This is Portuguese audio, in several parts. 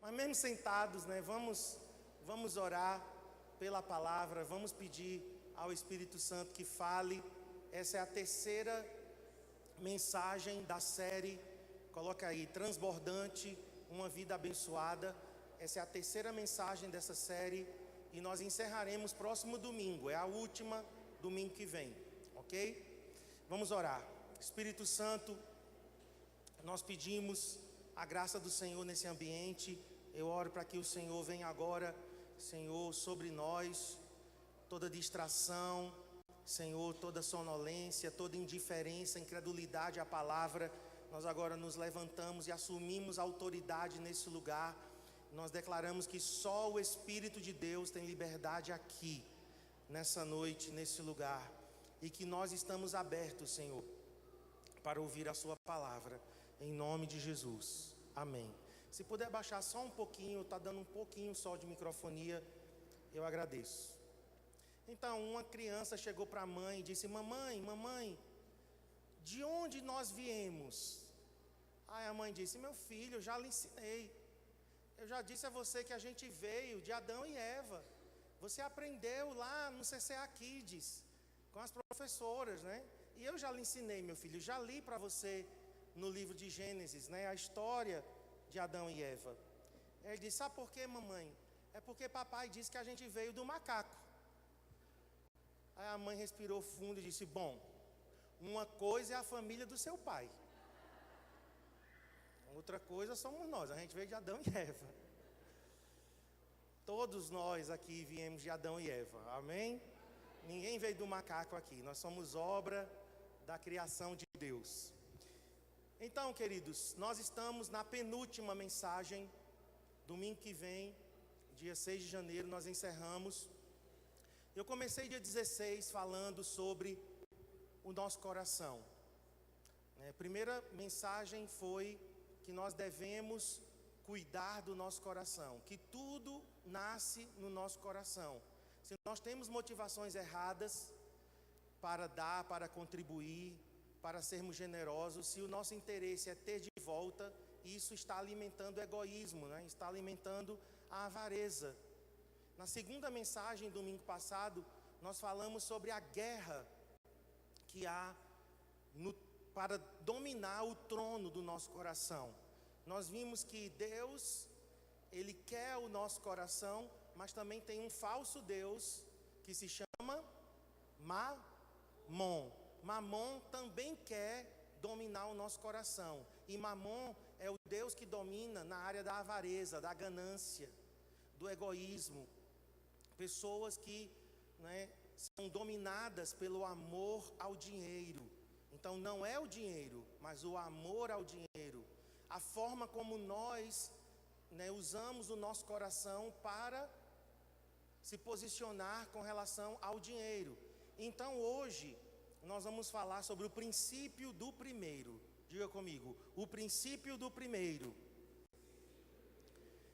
Mas mesmo sentados, né, vamos orar pela palavra, vamos pedir ao Espírito Santo que fale. Essa é a terceira mensagem da série, coloca aí, Transbordante, uma vida abençoada. Essa é a terceira mensagem dessa série e nós encerraremos próximo domingo, é a última domingo que vem, ok? Vamos orar. Espírito Santo, nós pedimos a graça do Senhor nesse ambiente. Eu oro para que o Senhor venha agora, Senhor, sobre nós, toda distração, Senhor, toda sonolência, toda indiferença, incredulidade à palavra. Nós agora nos levantamos e assumimos a autoridade nesse lugar. Nós declaramos que só o Espírito de Deus tem liberdade aqui, nessa noite, nesse lugar. E que nós estamos abertos, Senhor, para ouvir a sua palavra, em nome de Jesus, amém. Se puder baixar só um pouquinho, está dando um pouquinho só de microfonia, eu agradeço. Então, uma criança chegou para a mãe e disse: mamãe, de onde nós viemos? Aí a mãe disse: meu filho, eu já lhe ensinei. Eu já disse a você que a gente veio de Adão e Eva. Você aprendeu lá no CCA Kids, com as professoras, né? E eu já lhe ensinei, meu filho, já li para você no livro de Gênesis, né? A história de Adão e Eva. Ele disse: sabe por quê, mamãe? É porque papai disse que a gente veio do macaco. Aí a mãe respirou fundo e disse: bom, uma coisa é a família do seu pai, outra coisa somos nós, a gente veio de Adão e Eva. Todos nós aqui viemos de Adão e Eva, amém? Ninguém veio do macaco aqui, nós somos obra da criação de Deus. Então, queridos, nós estamos na penúltima mensagem. Domingo que vem, dia 6 de janeiro, nós encerramos. Eu comecei dia 16 falando sobre o nosso coração. A primeira mensagem foi que nós devemos cuidar do nosso coração, que tudo nasce no nosso coração. Se nós temos motivações erradas para dar, para contribuir, para sermos generosos, se o nosso interesse é ter de volta, isso está alimentando o egoísmo, né? Está alimentando a avareza. Na segunda mensagem, domingo passado, nós falamos sobre a guerra que há para dominar o trono do nosso coração. Nós vimos que Deus, Ele quer o nosso coração, mas também tem um falso Deus que se chama Mamon. Mamon também quer dominar o nosso coração. E Mamon é o Deus que domina na área da avareza, da ganância, do egoísmo. Pessoas que, né, são dominadas pelo amor ao dinheiro. Então não é o dinheiro, mas o amor ao dinheiro. A forma como nós, né, usamos o nosso coração para se posicionar com relação ao dinheiro. Então hoje nós vamos falar sobre o princípio do primeiro. Diga comigo, o princípio do primeiro.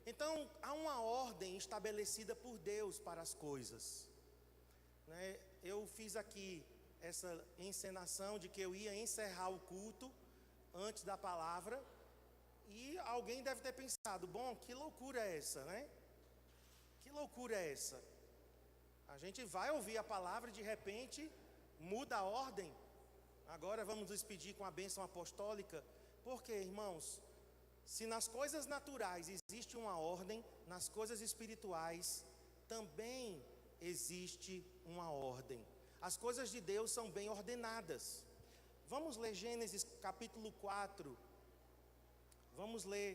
Então há uma ordem estabelecida por Deus para as coisas, né? Eu fiz aqui essa encenação de que eu ia encerrar o culto antes da palavra, e alguém deve ter pensado: bom, que loucura é essa, né? Que loucura é essa? A gente vai ouvir a palavra e de repente muda a ordem. Agora vamos nos despedir com a bênção apostólica. Porque, irmãos, se nas coisas naturais existe uma ordem, nas coisas espirituais também existe uma ordem. As coisas de Deus são bem ordenadas. Vamos ler Gênesis capítulo 4. Vamos ler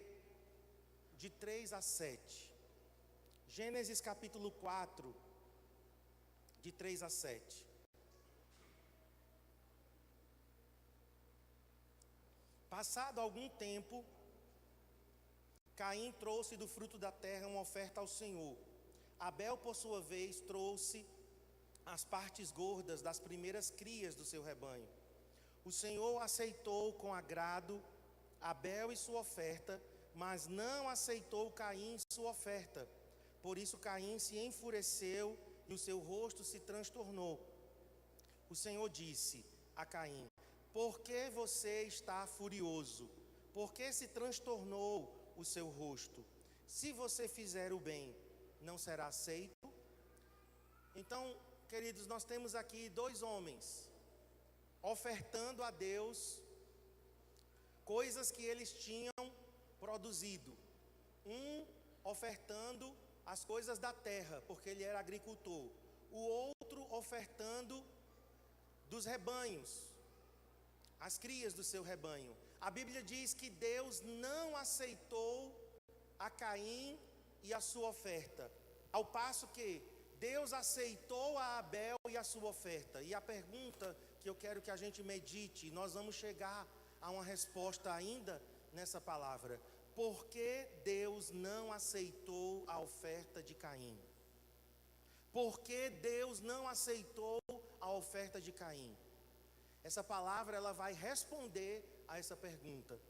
de 3 a 7. Gênesis capítulo 4, de 3 a 7. Passado algum tempo, Caim trouxe do fruto da terra uma oferta ao Senhor. Abel, por sua vez, trouxe as partes gordas das primeiras crias do seu rebanho. O Senhor aceitou com agrado Abel e sua oferta, mas não aceitou Caim sua oferta. Por isso Caim se enfureceu e o seu rosto se transtornou. O Senhor disse a Caim: por que você está furioso? Por que se transtornou o seu rosto? se você fizer o bem, não será aceito. Então, queridos, nós temos aqui dois homens ofertando a Deus coisas que eles tinham produzido. Um ofertando as coisas da terra, porque ele era agricultor. O outro ofertando dos rebanhos, as crias do seu rebanho. A Bíblia diz que Deus não aceitou a Caim e a sua oferta, ao passo que Deus aceitou a Abel e a sua oferta. E a pergunta que eu quero que a gente medite, nós vamos chegar a uma resposta ainda nessa palavra: por que Deus não aceitou a oferta de Caim? Por que Deus não aceitou a oferta de Caim? Essa palavra ela vai responder a essa pergunta.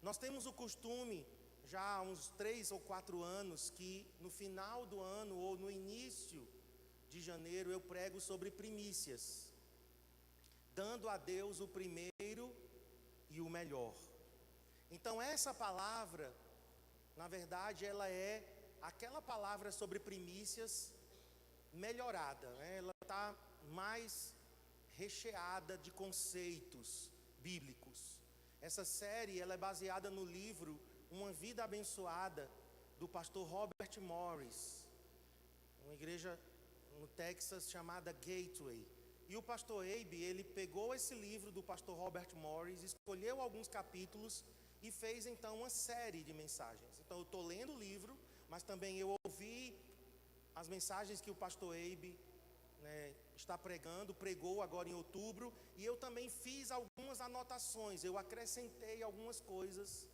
Nós temos o costume, já há uns 3 ou 4 anos, que no final do ano ou no início de janeiro eu prego sobre primícias, dando a Deus o primeiro e o melhor. Então essa palavra, na verdade, ela é aquela palavra sobre primícias melhorada, né? Ela está mais recheada de conceitos bíblicos. Essa série ela é baseada no livro Uma Vida Abençoada, do pastor Robert Morris, uma igreja no Texas chamada Gateway. E o pastor Abe, ele pegou esse livro do pastor Robert Morris, escolheu alguns capítulos e fez então uma série de mensagens. Então eu estou lendo o livro, mas também eu ouvi as mensagens que o pastor Abe, está pregou agora em outubro, e eu também fiz algumas anotações, eu acrescentei algumas coisas,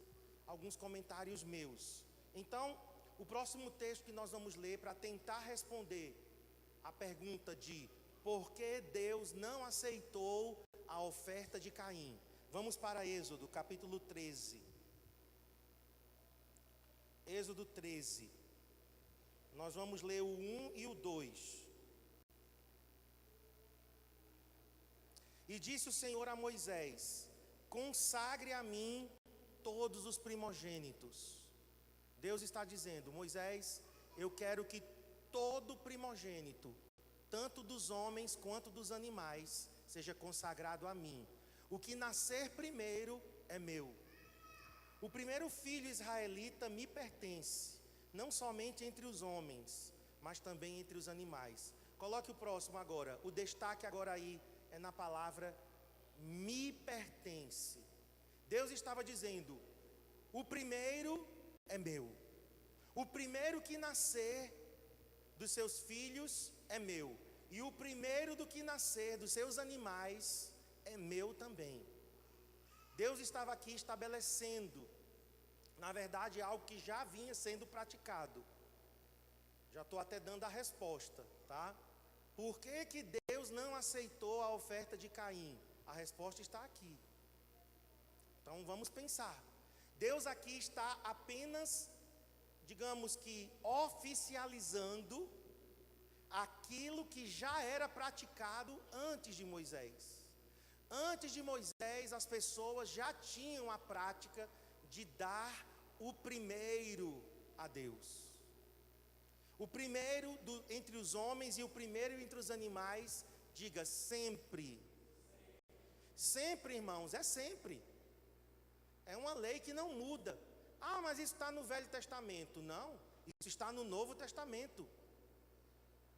alguns comentários meus. Então, o próximo texto que nós vamos ler para tentar responder a pergunta de por que Deus não aceitou a oferta de Caim. Vamos para Êxodo, capítulo 13. Êxodo 13. Nós vamos ler o 1 e o 2. E disse o Senhor a Moisés: consagre a mim todos os primogênitos. Deus está dizendo: Moisés, eu quero que todo primogênito, tanto dos homens quanto dos animais, seja consagrado a mim. O que nascer primeiro é meu. O primeiro filho israelita me pertence, não somente entre os homens, mas também entre os animais. Coloque o próximo agora. O destaque agora aí é na palavra me pertence. Deus estava dizendo: o primeiro é meu. O primeiro que nascer dos seus filhos é meu. E o primeiro do que nascer dos seus animais é meu também. Deus estava aqui estabelecendo, na verdade, algo que já vinha sendo praticado. Já estou até dando a resposta, tá? Por que Deus não aceitou a oferta de Caim? A resposta está aqui. Então vamos pensar. Deus aqui está apenas, digamos que, oficializando aquilo que já era praticado antes de Moisés. Antes de Moisés, as pessoas já tinham a prática de dar o primeiro a Deus. O primeiro entre os homens e o primeiro entre os animais, diga sempre. Sempre, irmãos, é sempre. É uma lei que não muda. Ah, mas isso está no Velho Testamento. Não, isso está no Novo Testamento.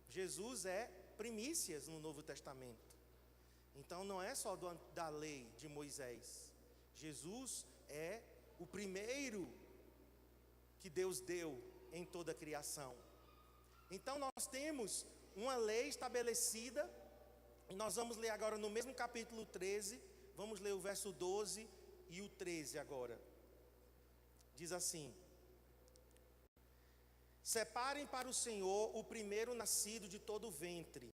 Jesus é primícias no Novo Testamento. Então não é só da lei de Moisés. Jesus é o primeiro que Deus deu em toda a criação. Então nós temos uma lei estabelecida, e nós vamos ler agora no mesmo capítulo 13, vamos ler o verso 12 e o 13 agora. Diz assim: separem para o Senhor o primeiro nascido de todo o ventre.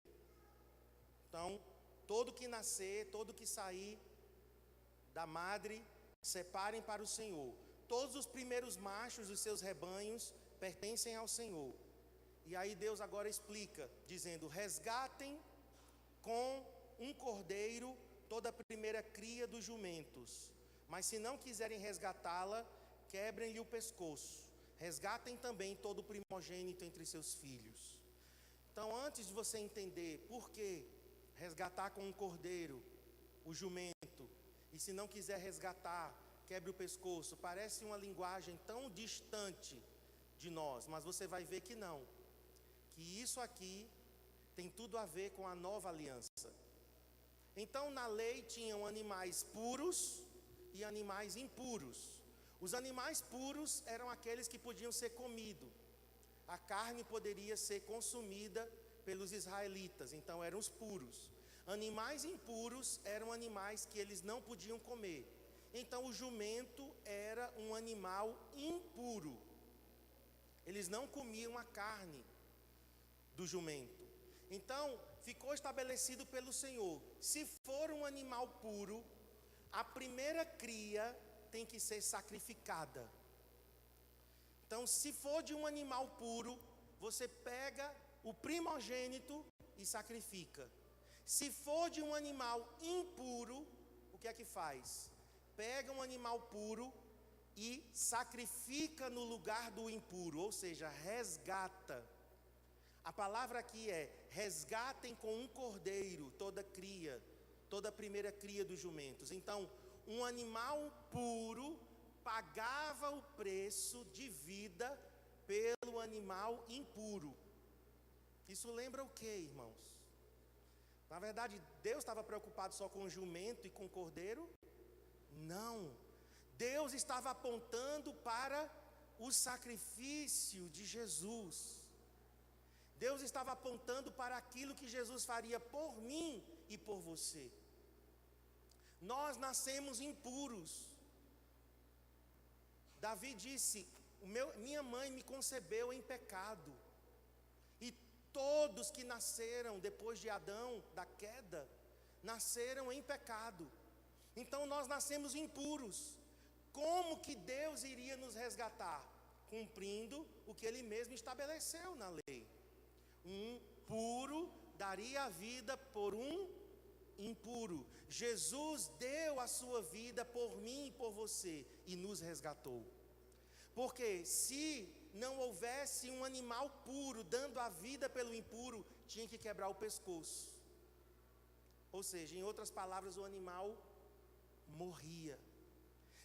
Então, todo que nascer, todo que sair da madre, separem para o Senhor. Todos os primeiros machos dos seus rebanhos pertencem ao Senhor. E aí Deus agora explica, dizendo: resgatem com um cordeiro toda a primeira cria dos jumentos. Mas se não quiserem resgatá-la, quebrem-lhe o pescoço. resgatem também todo o primogênito entre seus filhos. Então, antes de você entender por que resgatar com um cordeiro o jumento, e se não quiser resgatar, quebre o pescoço, parece uma linguagem tão distante de nós, mas você vai ver que não, que isso aqui tem tudo a ver com a nova aliança. Então, na lei tinham animais puros e animais impuros. Os animais puros eram aqueles que podiam ser comidos. A carne poderia ser consumida pelos israelitas, então eram os puros. Animais impuros eram animais que eles não podiam comer. Então o jumento era um animal impuro. Eles não comiam a carne do jumento. Então ficou estabelecido pelo Senhor: se for um animal puro, a primeira cria tem que ser sacrificada. Então, se for de um animal puro, você pega o primogênito e sacrifica. Se for de um animal impuro, o que é que faz? Pega um animal puro e sacrifica no lugar do impuro, ou seja, resgata. A palavra aqui é: resgatem com um cordeiro toda cria, toda a primeira cria dos jumentos. Então, um animal puro pagava o preço de vida pelo animal impuro. Isso lembra o que, irmãos? Na verdade, Deus estava preocupado só com o jumento e com o cordeiro? Não. Deus estava apontando para o sacrifício de Jesus. Deus estava apontando para aquilo que Jesus faria por mim e por você. Nós nascemos impuros. Davi disse: minha mãe me concebeu em pecado. E todos que nasceram depois de Adão, da queda, nasceram em pecado. Então nós nascemos impuros. Como que Deus iria nos resgatar? Cumprindo o que Ele mesmo estabeleceu na lei. Um puro daria a vida por um impuro. Jesus deu a sua vida por mim e por você e nos resgatou. Porque se não houvesse um animal puro dando a vida pelo impuro, tinha que quebrar o pescoço. Ou seja, em outras palavras, o animal morria.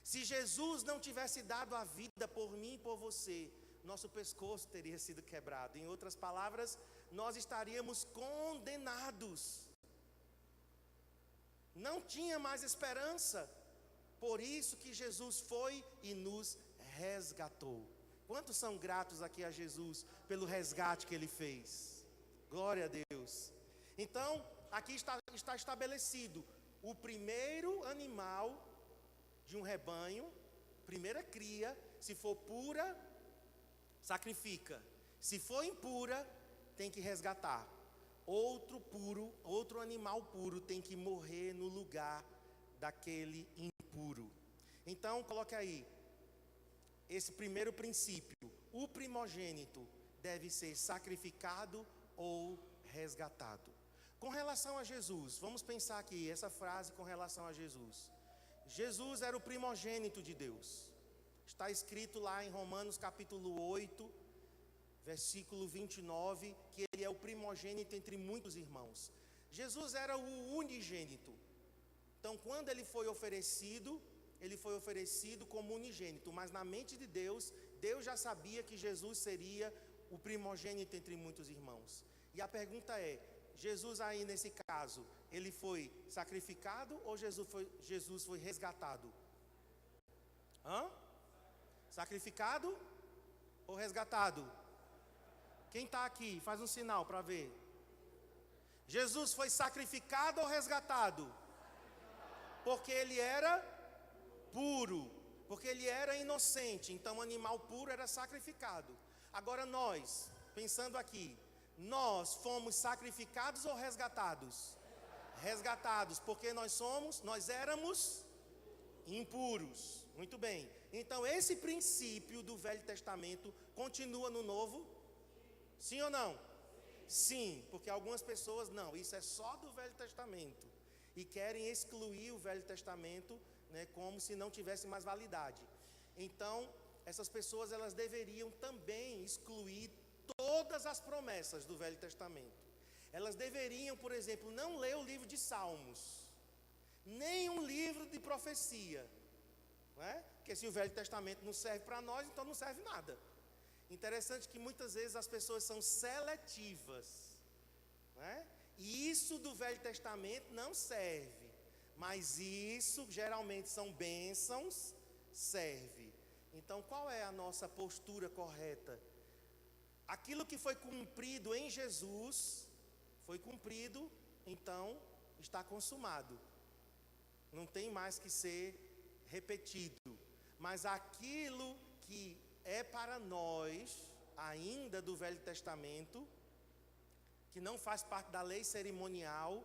Se Jesus não tivesse dado a vida por mim e por você, nosso pescoço teria sido quebrado. Em outras palavras, nós estaríamos condenados. Não tinha mais esperança. Por isso que Jesus foi e nos resgatou. Quantos são gratos aqui a Jesus pelo resgate que Ele fez? Glória a Deus. Então, aqui está estabelecido: o primeiro animal de um rebanho, primeira cria, se for pura, sacrifica. Se for impura, tem que resgatar. Outro animal puro tem que morrer no lugar daquele impuro. Então, coloque aí esse primeiro princípio: o primogênito deve ser sacrificado ou resgatado. Com relação a Jesus, vamos pensar aqui essa frase com relação a Jesus. Jesus era o primogênito de Deus. Está escrito lá em Romanos capítulo 8, versículo 29, que Ele é o primogênito entre muitos irmãos. Jesus era o unigênito. Então, quando Ele foi oferecido como unigênito, mas na mente de Deus, Deus já sabia que Jesus seria o primogênito entre muitos irmãos. E a pergunta é: Jesus aí nesse caso, Ele foi sacrificado ou Jesus foi resgatado? Sacrificado ou resgatado? Quem está aqui, faz um sinal para ver. Jesus foi sacrificado ou resgatado? Porque Ele era puro, porque Ele era inocente. Então o animal puro era sacrificado. Agora nós, pensando aqui, nós fomos sacrificados ou resgatados? Resgatados, porque nós éramos impuros. Muito bem. Então esse princípio do Velho Testamento continua no Novo? Sim ou não? Sim, porque algumas pessoas não, isso é só do Velho Testamento, e querem excluir o Velho Testamento, né, como se não tivesse mais validade. Então, essas pessoas elas deveriam também excluir todas as promessas do Velho Testamento. Elas deveriam, por exemplo, não ler o livro de Salmos, nem um livro de profecia, não é? Porque se o Velho Testamento não serve para nós, então não serve nada. Interessante que muitas vezes as pessoas são seletivas, não é? E isso do Velho Testamento não serve, mas isso geralmente são bênçãos, serve. Então qual é a nossa postura correta? Aquilo que foi cumprido em Jesus, foi cumprido, então está consumado. Não tem mais que ser repetido. Mas aquilo que é para nós, ainda do Velho Testamento, que não faz parte da lei cerimonial,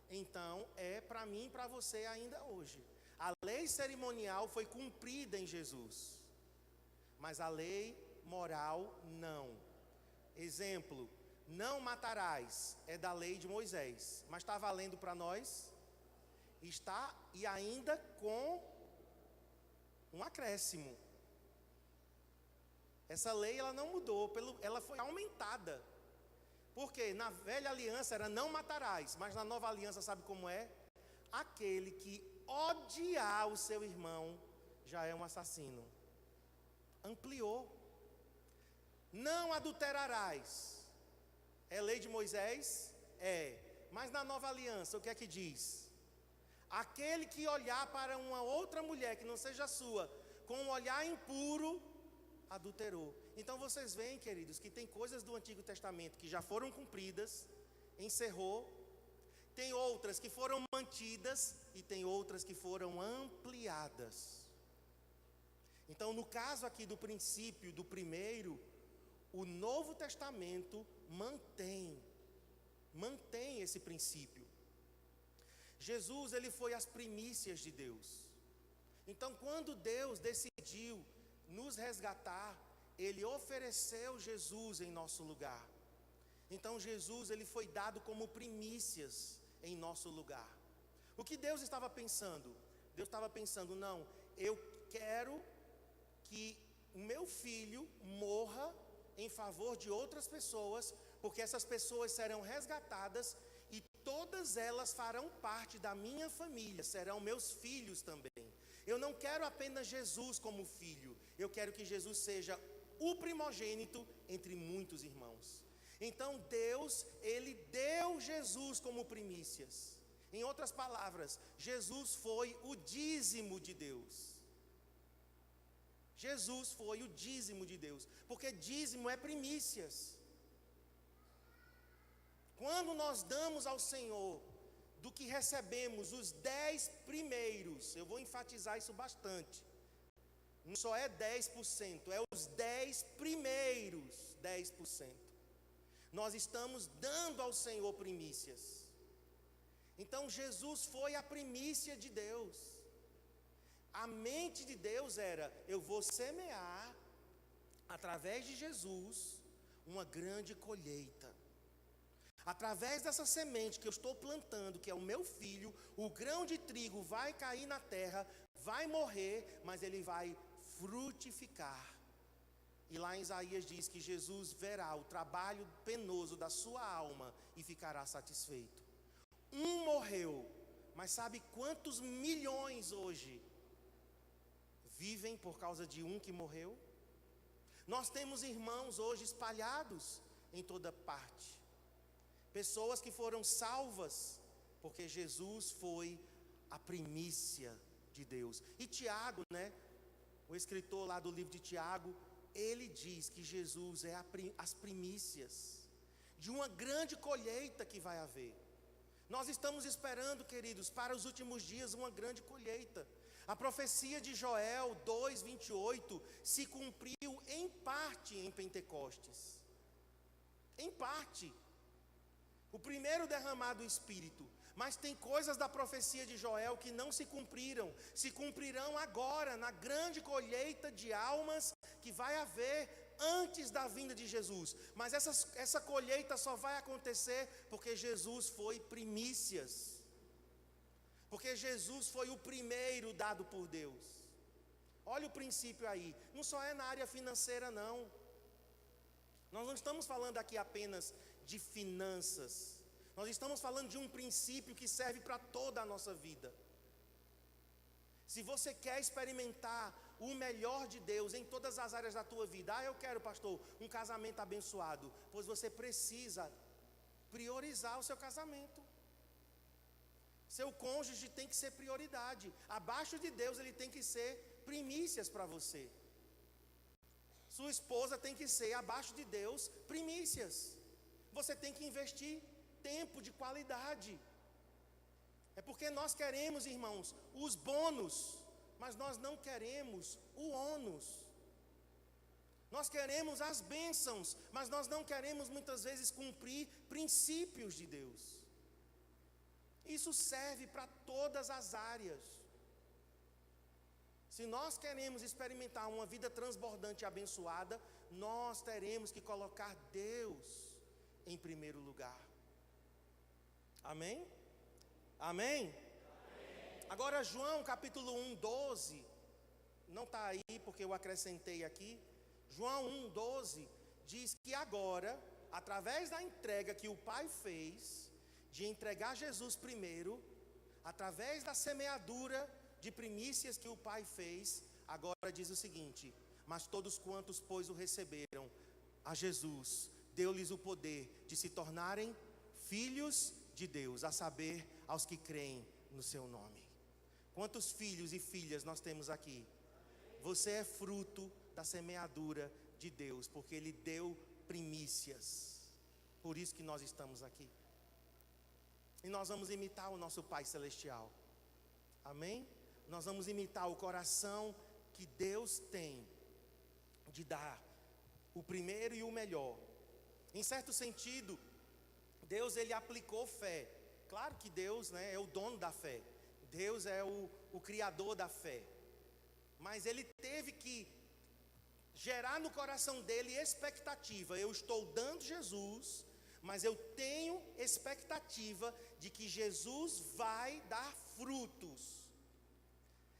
então é para mim e para você ainda hoje. A lei cerimonial foi cumprida em Jesus, mas a lei moral não. Exemplo, não matarás, é da lei de Moisés, mas está valendo para nós? Está, e ainda com um acréscimo. Essa lei ela não mudou, ela foi aumentada. Porque na velha aliança era não matarás, mas na nova aliança sabe como é? Aquele que odiar o seu irmão já é um assassino. Ampliou. Não adulterarás. É lei de Moisés? É. Mas na nova aliança, o que é que diz? Aquele que olhar para uma outra mulher que não seja sua, com um olhar impuro, adulterou. Então vocês veem, queridos, que tem coisas do Antigo Testamento que já foram cumpridas, encerrou. Tem outras que foram mantidas e tem outras que foram ampliadas. Então, no caso aqui do princípio, do primeiro, o Novo Testamento mantém esse princípio. Jesus, ele foi as primícias de Deus. Então, quando Deus decidiu nos resgatar, ele ofereceu Jesus em nosso lugar. Então, Jesus, ele foi dado como primícias em nosso lugar. O que Deus estava pensando? Deus estava pensando, não, eu quero que o meu filho morra em favor de outras pessoas, porque essas pessoas serão resgatadas e todas elas farão parte da minha família, serão meus filhos também. Eu não quero apenas Jesus como filho, eu quero que Jesus seja o primogênito entre muitos irmãos. Então Deus, ele deu Jesus como primícias. Em outras palavras, Jesus foi o dízimo de Deus. Jesus foi o dízimo de Deus, porque dízimo é primícias. Quando nós damos ao Senhor do que recebemos, os 10 primeiros, eu vou enfatizar isso bastante, não só é 10%, é os 10 primeiros 10%. Nós estamos dando ao Senhor primícias. Então Jesus foi a primícia de Deus. A mente de Deus era, eu vou semear, através de Jesus, uma grande colheita. Através dessa semente que eu estou plantando, que é o meu filho, o grão de trigo vai cair na terra, vai morrer, mas ele vai frutificar. E lá em Isaías diz que Jesus verá o trabalho penoso da sua alma e ficará satisfeito. Um morreu, mas sabe quantos milhões hoje vivem por causa de um que morreu? Nós temos irmãos hoje espalhados em toda parte. Pessoas que foram salvas porque Jesus foi a primícia de Deus. E Tiago, o escritor lá do livro de Tiago, ele diz que Jesus é as primícias de uma grande colheita que vai haver. Nós estamos esperando, queridos, para os últimos dias uma grande colheita. A profecia de Joel 2:28 se cumpriu em parte em Pentecostes. Em parte. O primeiro derramar do Espírito. Mas tem coisas da profecia de Joel que não se cumpriram. Se cumprirão agora, na grande colheita de almas que vai haver antes da vinda de Jesus. Mas essa colheita só vai acontecer porque Jesus foi primícias. Porque Jesus foi o primeiro dado por Deus. Olha o princípio aí. Não só é na área financeira, não. Nós não estamos falando aqui apenas de finanças. Nós estamos falando de um princípio que serve para toda a nossa vida. Se você quer experimentar o melhor de Deus em todas as áreas da tua vida, eu quero, pastor, um casamento abençoado, pois você precisa priorizar o seu casamento. Seu cônjuge tem que ser prioridade. Abaixo de Deus ele tem que ser primícias para você. Sua esposa tem que ser, abaixo de Deus, primícias. Você tem que investir tempo de qualidade. É porque nós queremos, irmãos, os bônus, mas nós não queremos o ônus. Nós queremos as bênçãos, mas nós não queremos muitas vezes cumprir princípios de Deus. Isso serve para todas as áreas. Se nós queremos experimentar uma vida transbordante e abençoada, nós teremos que colocar Deus em primeiro lugar. Amém? Amém? Agora João capítulo 1, 12, não está aí porque eu acrescentei aqui. João 1, 12 diz que agora, através da entrega que o Pai fez, de entregar Jesus primeiro, através da semeadura de primícias que o Pai fez, agora diz o seguinte: mas todos quantos, pois, o receberam, a Jesus, deu-lhes o poder de se tornarem filhos de Deus, a saber, aos que creem no seu nome. Quantos filhos e filhas nós temos aqui? Você é fruto da semeadura de Deus, porque Ele deu primícias. Por isso que nós estamos aqui. E nós vamos imitar o nosso Pai Celestial. Amém? Nós vamos imitar o coração que Deus tem de dar o primeiro e o melhor. Em certo sentido, Deus ele aplicou fé. Claro que Deus, né, é o dono da fé. Deus é o criador da fé. Mas ele teve que gerar no coração dele expectativa. Eu estou dando Jesus, mas eu tenho expectativa de que Jesus vai dar frutos.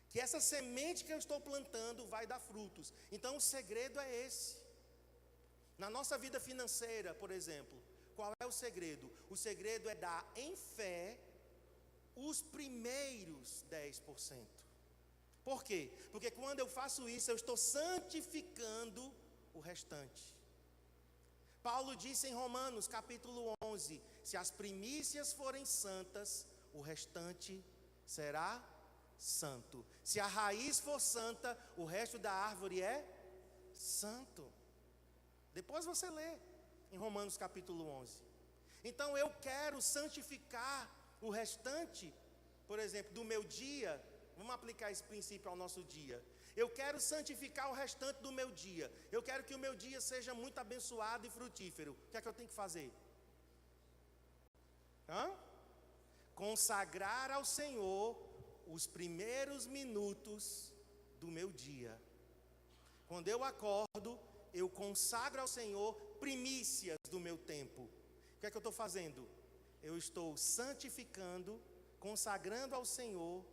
Que essa semente que eu estou plantando vai dar frutos. Então o segredo é esse. Na nossa vida financeira, por exemplo, qual é o segredo? O segredo é dar em fé os primeiros 10%. Por quê? Porque quando eu faço isso, eu estou santificando o restante. Paulo disse em Romanos capítulo 11: se as primícias forem santas, o restante será santo. Se a raiz for santa, o resto da árvore é santo. Depois você lê em Romanos capítulo 11. Então eu quero santificar o restante, por exemplo, do meu dia. Vamos aplicar esse princípio ao nosso dia. Eu quero santificar o restante do meu dia. Eu quero que o meu dia seja muito abençoado e frutífero. O que é que eu tenho que fazer? Consagrar ao Senhor os primeiros minutos do meu dia. Quando eu acordo, eu consagro ao Senhor primícias do meu tempo. O que é que eu estou fazendo? Eu estou santificando, consagrando ao Senhor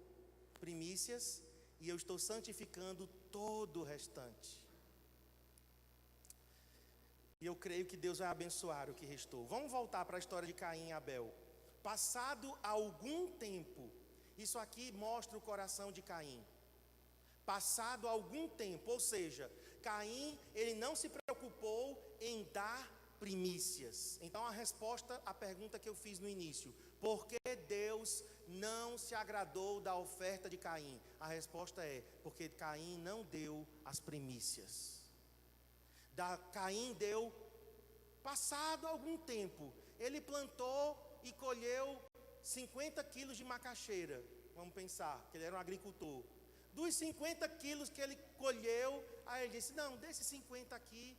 primícias, e eu estou santificando todo o restante. E eu creio que Deus vai abençoar o que restou. Vamos voltar para a história de Caim e Abel. Passado algum tempo, isso aqui mostra o coração de Caim. Passado algum tempo, ou seja, Caim, ele não se preocupou em dar primícias. Então a resposta à pergunta que eu fiz no início: por que Deus não se agradou da oferta de Caim? A resposta é: porque Caim não deu as primícias. Caim deu, passado algum tempo, ele plantou e colheu 50 quilos de macaxeira. Vamos pensar que ele era um agricultor. Dos 50 quilos que ele colheu, aí ele disse: não, desses 50 aqui,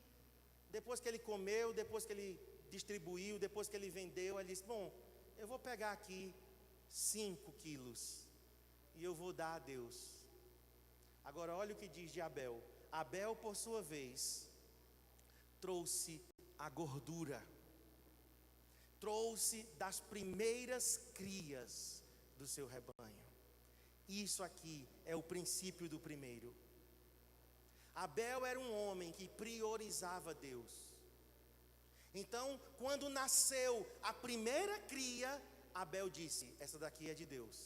depois que ele comeu, depois que ele distribuiu, depois que ele vendeu, ele disse: bom, eu vou pegar aqui 5 quilos e eu vou dar a Deus. Agora olha o que diz de Abel. Abel, por sua vez, trouxe a gordura, trouxe das primeiras crias do seu rebanho. Isso aqui é o princípio do primeiro. Abel era um homem que priorizava Deus. Então, quando nasceu a primeira cria, Abel disse: essa daqui é de Deus,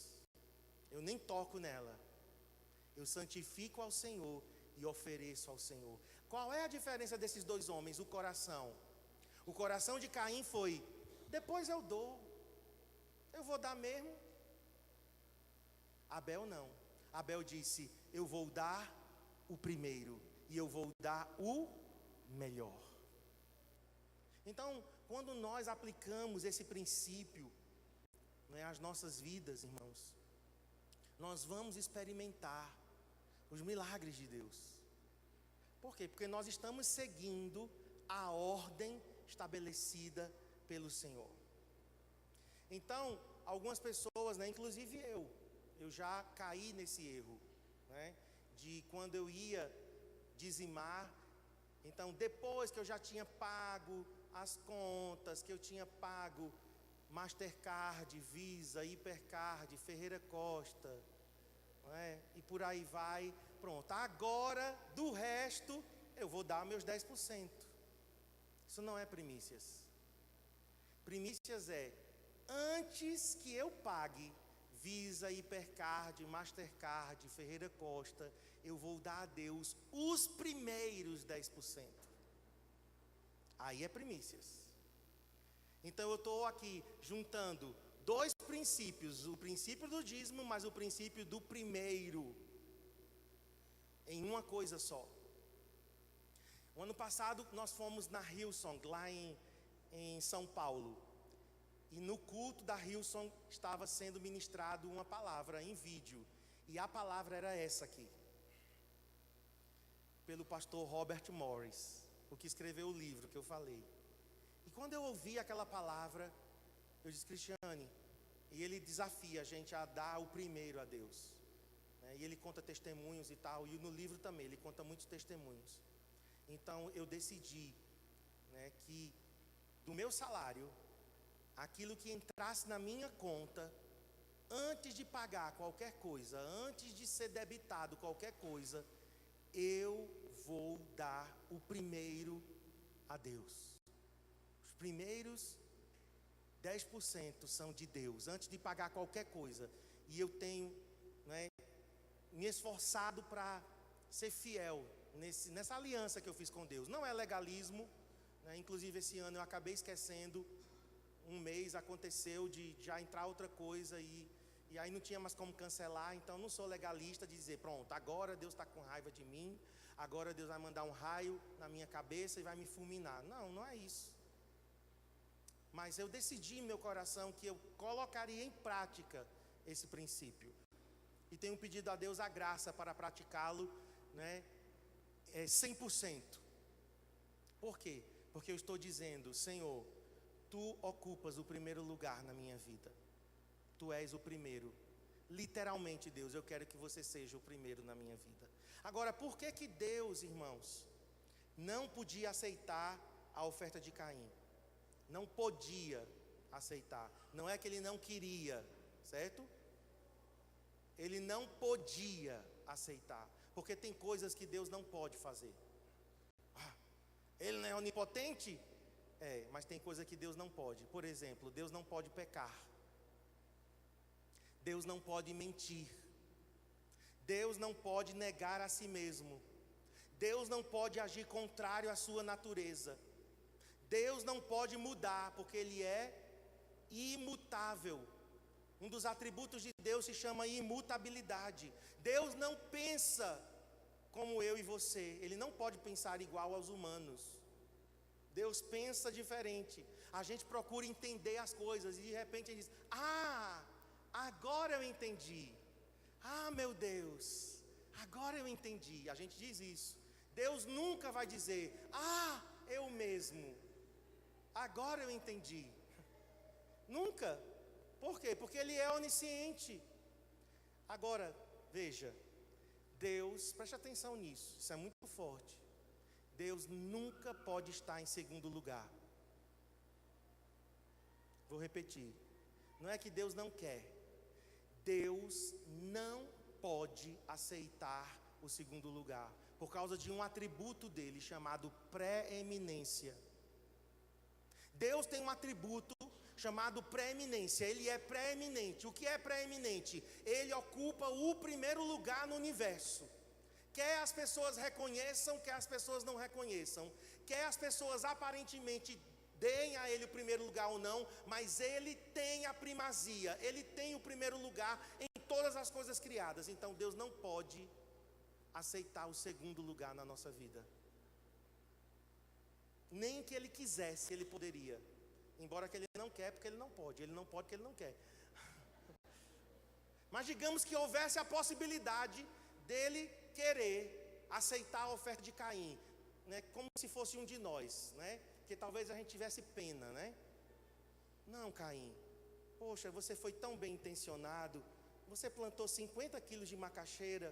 eu nem toco nela, eu santifico ao Senhor e ofereço ao Senhor. Qual é a diferença desses dois homens? O coração. O coração de Caim foi: depois eu dou, eu vou dar mesmo. Abel não. Abel disse: eu vou dar o primeiro e eu vou dar o melhor. Então, quando nós aplicamos esse princípio, né, às nossas vidas, irmãos, nós vamos experimentar os milagres de Deus. Por quê? Porque nós estamos seguindo a ordem estabelecida pelo Senhor. Então, algumas pessoas, né, inclusive eu já caí nesse erro, né, de quando eu ia dizimar, então depois que eu já tinha pago as contas, que eu tinha pago Mastercard, Visa, Hipercard, Ferreira Costa, não é? E por aí vai, pronto, agora do resto eu vou dar meus 10%. Isso não é primícias. Primícias é: antes que eu pague Visa, Hipercard, Mastercard, Ferreira Costa, eu vou dar a Deus os primeiros 10%. Aí é primícias. Então eu estou aqui juntando dois princípios: o princípio do dízimo, mas o princípio do primeiro, em uma coisa só. O ano passado nós fomos na Hillsong, lá em São Paulo. E no culto da Hillsong estava sendo ministrado uma palavra em vídeo. E a palavra era essa aqui, pelo pastor Robert Morris, o que escreveu o livro que eu falei. E quando eu ouvi aquela palavra, eu disse: Cristiane, e ele desafia a gente a dar o primeiro a Deus, né? E ele conta testemunhos e tal, e no livro também ele conta muitos testemunhos. Então eu decidi, né, que do meu salário, aquilo que entrasse na minha conta, antes de pagar qualquer coisa, antes de ser debitado qualquer coisa, eu vou dar o primeiro a Deus. Os primeiros 10% são de Deus, antes de pagar qualquer coisa. E eu tenho, né, me esforçado para ser fiel nessa aliança que eu fiz com Deus. Não é legalismo, né? Inclusive esse ano eu acabei esquecendo. Um mês aconteceu de já entrar outra coisa e aí não tinha mais como cancelar. Então não sou legalista de dizer: pronto, agora Deus está com raiva de mim, agora Deus vai mandar um raio na minha cabeça e vai me fulminar. Não, não é isso. Mas eu decidi em meu coração que eu colocaria em prática esse princípio. E tenho pedido a Deus a graça para praticá-lo, né, 100%. Por quê? Porque eu estou dizendo: Senhor, Tu ocupas o primeiro lugar na minha vida. Tu és o primeiro. Literalmente, Deus, eu quero que você seja o primeiro na minha vida. Agora, por que Deus, irmãos, não podia aceitar a oferta de Caim? Não podia aceitar. Não é que ele não queria, certo? Ele não podia aceitar. Porque tem coisas que Deus não pode fazer. Ele não é onipotente? É, mas tem coisa que Deus não pode. Por exemplo, Deus não pode pecar. Deus não pode mentir. Deus não pode negar a si mesmo. Deus não pode agir contrário à sua natureza. Deus não pode mudar, porque Ele é imutável. Um dos atributos de Deus se chama imutabilidade. Deus não pensa como eu e você. Ele não pode pensar igual aos humanos. Deus pensa diferente. A gente procura entender as coisas e de repente ele diz: agora eu entendi. Meu Deus, agora eu entendi. A gente diz isso. Deus nunca vai dizer: eu mesmo, agora eu entendi. Nunca. Por quê? Porque Ele é onisciente. Agora, veja, Deus, preste atenção nisso, isso é muito forte. Deus nunca pode estar em segundo lugar. Vou repetir. Não é que Deus não quer. Deus não pode aceitar o segundo lugar. por causa de um atributo dele chamado preeminência. Deus tem um atributo chamado preeminência. Ele é preeminente. O que é preeminente? Ele ocupa o primeiro lugar no universo. Quer as pessoas reconheçam, quer as pessoas não reconheçam, quer as pessoas aparentemente deem a ele o primeiro lugar ou não, mas ele tem a primazia, ele tem o primeiro lugar em todas as coisas criadas. Então Deus não pode aceitar o segundo lugar na nossa vida. Nem que ele quisesse, ele poderia. Embora que ele não quer, porque ele não pode. Ele não pode, porque ele não quer. Mas digamos que houvesse a possibilidade dele querer aceitar a oferta de Caim, né, como se fosse um de nós, né? Que talvez a gente tivesse pena, né? Não, Caim, poxa, você foi tão bem intencionado, você plantou 50 quilos de macaxeira,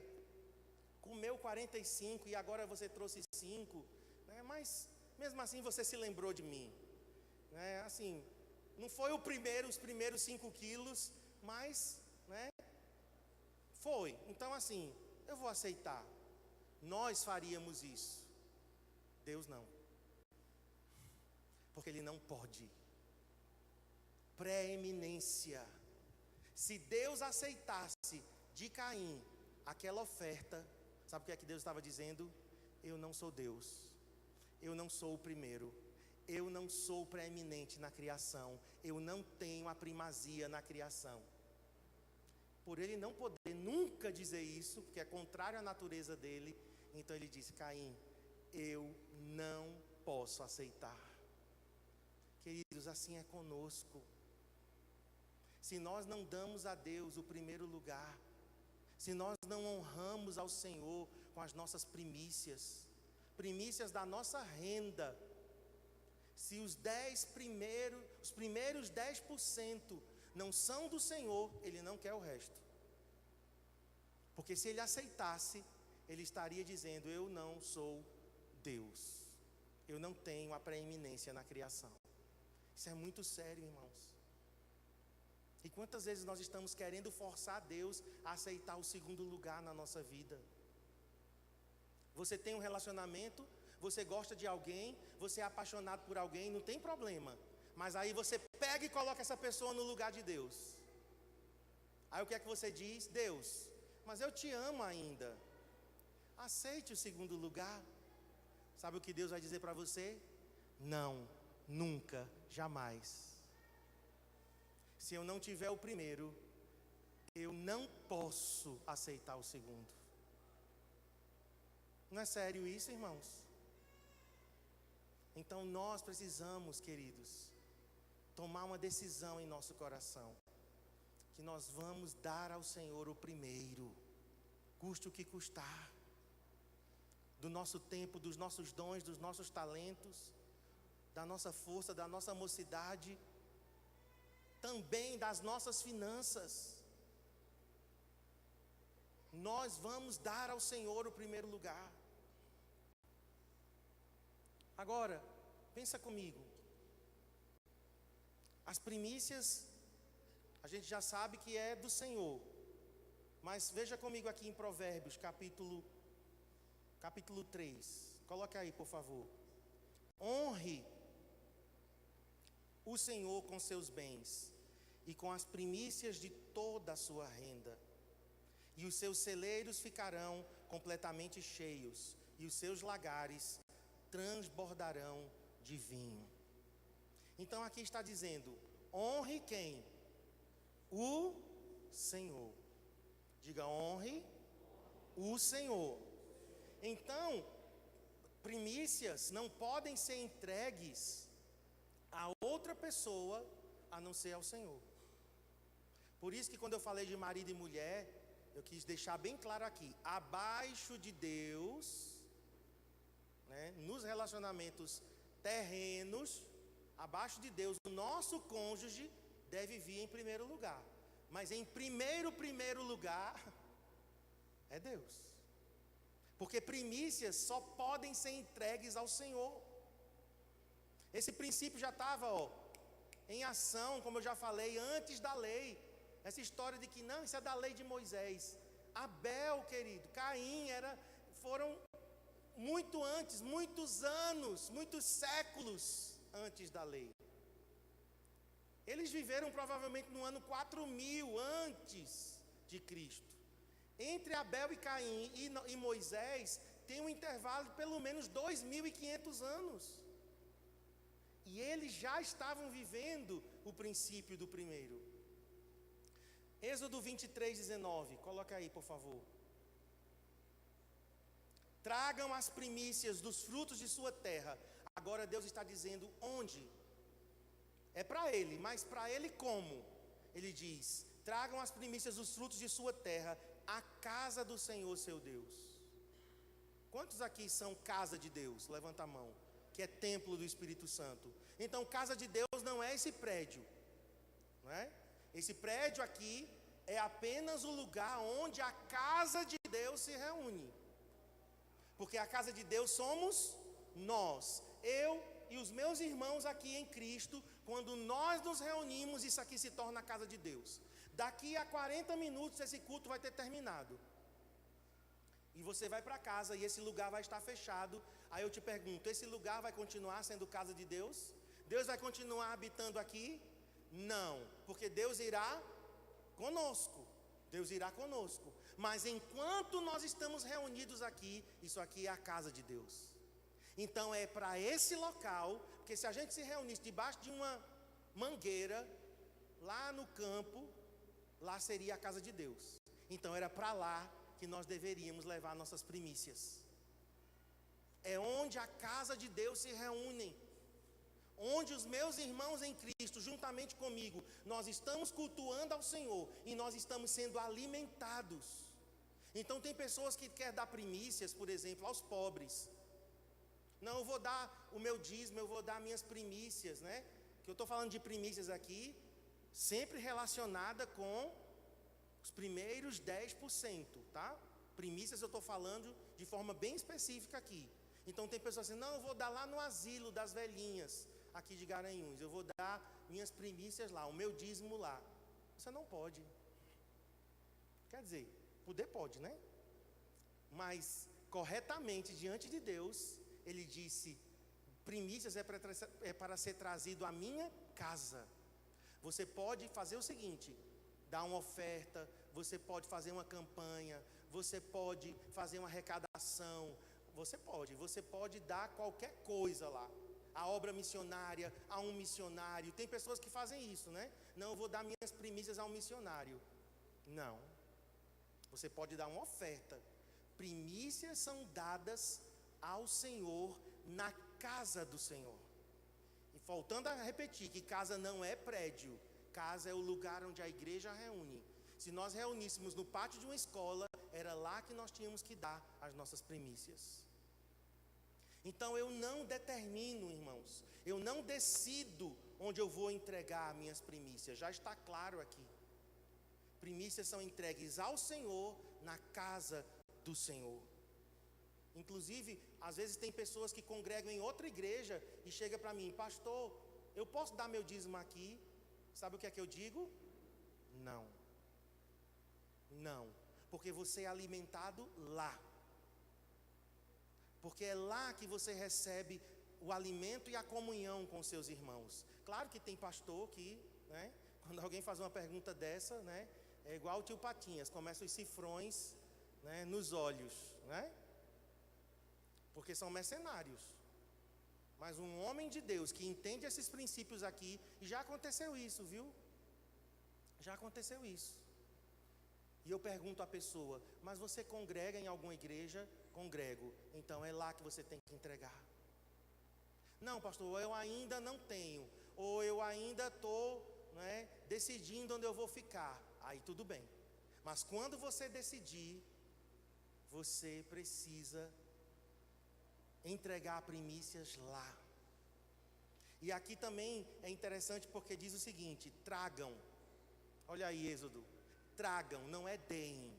comeu 45 e agora você trouxe 5, né? Mas mesmo assim você se lembrou de mim, né? Assim, não foi os primeiros 5 quilos, mas, né, foi. Então assim, eu vou aceitar. Nós faríamos isso. Deus não. Porque ele não pode. Preeminência. Se Deus aceitasse de Caim aquela oferta, sabe o que é que Deus estava dizendo? Eu não sou Deus. Eu não sou o primeiro. Eu não sou preeminente na criação. Eu não tenho a primazia na criação. Por ele não poder nunca dizer isso, porque é contrário à natureza dele, então ele disse: Caim, eu não posso aceitar. Queridos, assim é conosco. Se nós não damos a Deus o primeiro lugar, se nós não honramos ao Senhor com as nossas primícias da nossa renda, se os primeiros 10% não são do Senhor, Ele não quer o resto. Porque se Ele aceitasse, Ele estaria dizendo: eu não sou Deus, eu não tenho a preeminência na criação. Isso é muito sério, irmãos. E quantas vezes nós estamos querendo forçar Deus a aceitar o segundo lugar na nossa vida? Você tem um relacionamento, você gosta de alguém, você é apaixonado por alguém, não tem problema. Mas aí você pega e coloca essa pessoa no lugar de Deus. Aí o que é que você diz? Deus, mas eu te amo ainda. Aceite o segundo lugar. Sabe o que Deus vai dizer para você? Não, nunca, jamais. Se eu não tiver o primeiro, eu não posso aceitar o segundo. Não é sério isso, irmãos? Então nós precisamos, queridos, tomar uma decisão em nosso coração, que nós vamos dar ao Senhor o primeiro, custe o que custar, do nosso tempo, dos nossos dons, dos nossos talentos, da nossa força, da nossa mocidade, também das nossas finanças. Nós vamos dar ao Senhor o primeiro lugar. Agora, pensa comigo. As primícias, a gente já sabe que é do Senhor. Mas veja comigo aqui em Provérbios, capítulo 3. Coloque aí, por favor. Honre o Senhor com seus bens e com as primícias de toda a sua renda. E os seus celeiros ficarão completamente cheios, e os seus lagares transbordarão de vinho. Então aqui está dizendo: honre quem? O Senhor. Diga: honre o Senhor. Então, primícias não podem ser entregues a outra pessoa a não ser ao Senhor. Por isso que quando eu falei de marido e mulher, eu quis deixar bem claro aqui: abaixo de Deus, né, nos relacionamentos terrenos, abaixo de Deus, o nosso cônjuge deve vir em primeiro lugar. Mas em primeiro lugar é Deus. Porque primícias só podem ser entregues ao Senhor. Esse princípio já estava em ação, como eu já falei, antes da lei. Essa história de que não, isso é da lei de Moisés. Abel, querido, Caim, foram muito antes, muitos anos, muitos séculos antes da lei. Eles viveram provavelmente no ano 4000 antes de Cristo. Entre Abel e Caim e Moisés tem um intervalo de pelo menos 2500 anos. E eles já estavam vivendo o princípio do primeiro. Êxodo 23:19, coloca aí, por favor. Tragam as primícias dos frutos de sua terra. Agora Deus está dizendo onde? É para ele, mas para ele como? Ele diz: tragam as primícias dos frutos de sua terra, à casa do Senhor seu Deus. Quantos aqui são casa de Deus? Levanta a mão. Que é templo do Espírito Santo. Então, casa de Deus não é esse prédio, não é? Esse prédio aqui é apenas o lugar onde a casa de Deus se reúne. Porque a casa de Deus somos nós, eu e os meus irmãos aqui em Cristo. Quando nós nos reunimos, isso aqui se torna a casa de Deus. Daqui a 40 minutos esse culto vai ter terminado. E você vai para casa e esse lugar vai estar fechado. Aí eu te pergunto, esse lugar vai continuar sendo casa de Deus? Deus vai continuar habitando aqui? Não, porque Deus irá conosco. Deus irá conosco. Mas enquanto nós estamos reunidos aqui, isso aqui é a casa de Deus. Então é para esse local, porque se a gente se reunisse debaixo de uma mangueira, lá no campo, lá seria a casa de Deus. Então era para lá que nós deveríamos levar nossas primícias. É onde a casa de Deus se reúne, onde os meus irmãos em Cristo, juntamente comigo, nós estamos cultuando ao Senhor e nós estamos sendo alimentados. Então tem pessoas que querem dar primícias, por exemplo, aos pobres. Não, eu vou dar o meu dízimo, eu vou dar minhas primícias, né? Que eu estou falando de primícias aqui, sempre relacionada com os primeiros 10%, tá? Primícias eu estou falando de forma bem específica aqui. Então tem pessoas assim, não, eu vou dar lá no asilo das velhinhas, aqui de Garanhuns, eu vou dar minhas primícias lá, o meu dízimo lá. Você não pode. Quer dizer, poder pode, né? Mas, corretamente, diante de Deus, ele disse, primícias é para ser trazido à minha casa. Você pode fazer o seguinte, dar uma oferta, você pode fazer uma campanha, você pode fazer uma arrecadação, você pode dar qualquer coisa lá. A obra missionária, a um missionário. Tem pessoas que fazem isso, né? Não, eu vou dar minhas primícias a um missionário. Não. Você pode dar uma oferta. Primícias são dadas ao Senhor na casa do Senhor. E voltando a repetir que casa não é prédio, casa é o lugar onde a igreja reúne. Se nós reuníssemos no pátio de uma escola, era lá que nós tínhamos que dar as nossas primícias. Então eu não determino, irmãos, eu não decido onde eu vou entregar minhas primícias, já está claro aqui. Primícias são entregues ao Senhor na casa do Senhor. Inclusive, às vezes tem pessoas que congregam em outra igreja e chegam para mim, pastor, eu posso dar meu dízimo aqui? Sabe o que é que eu digo? Não. Não, porque você é alimentado lá. Porque é lá que você recebe o alimento e a comunhão com seus irmãos. Claro que tem pastor que, né, quando alguém faz uma pergunta dessa, né, é igual o tio Patinhas, começam os cifrões, né, nos olhos, né? Porque são mercenários. Mas um homem de Deus que entende esses princípios aqui, e já aconteceu isso, viu? Já aconteceu isso. E eu pergunto à pessoa, mas você congrega em alguma igreja? Congrego. Então é lá que você tem que entregar. Não, pastor, eu ainda não tenho. Ou eu ainda estou, né, decidindo onde eu vou ficar. Aí tudo bem. Mas quando você decidir, você precisa entregar primícias lá. E aqui também é interessante porque diz o seguinte, tragam. Olha aí, Êxodo. Tragam, não é deem.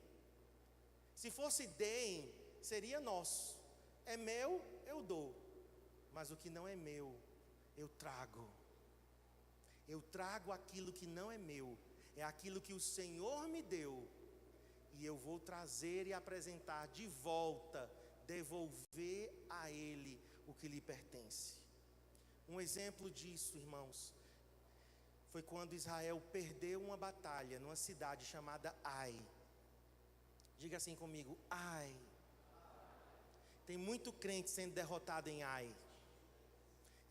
Se fosse deem, seria nosso. É meu, eu dou. Mas o que não é meu, eu trago. Eu trago aquilo que não é meu. É aquilo que o Senhor me deu. E eu vou trazer e apresentar de volta, devolver a ele o que lhe pertence. Um exemplo disso, irmãos, foi quando Israel perdeu uma batalha numa cidade chamada Ai. Diga assim comigo: Ai. Tem muito crente sendo derrotado em Ai.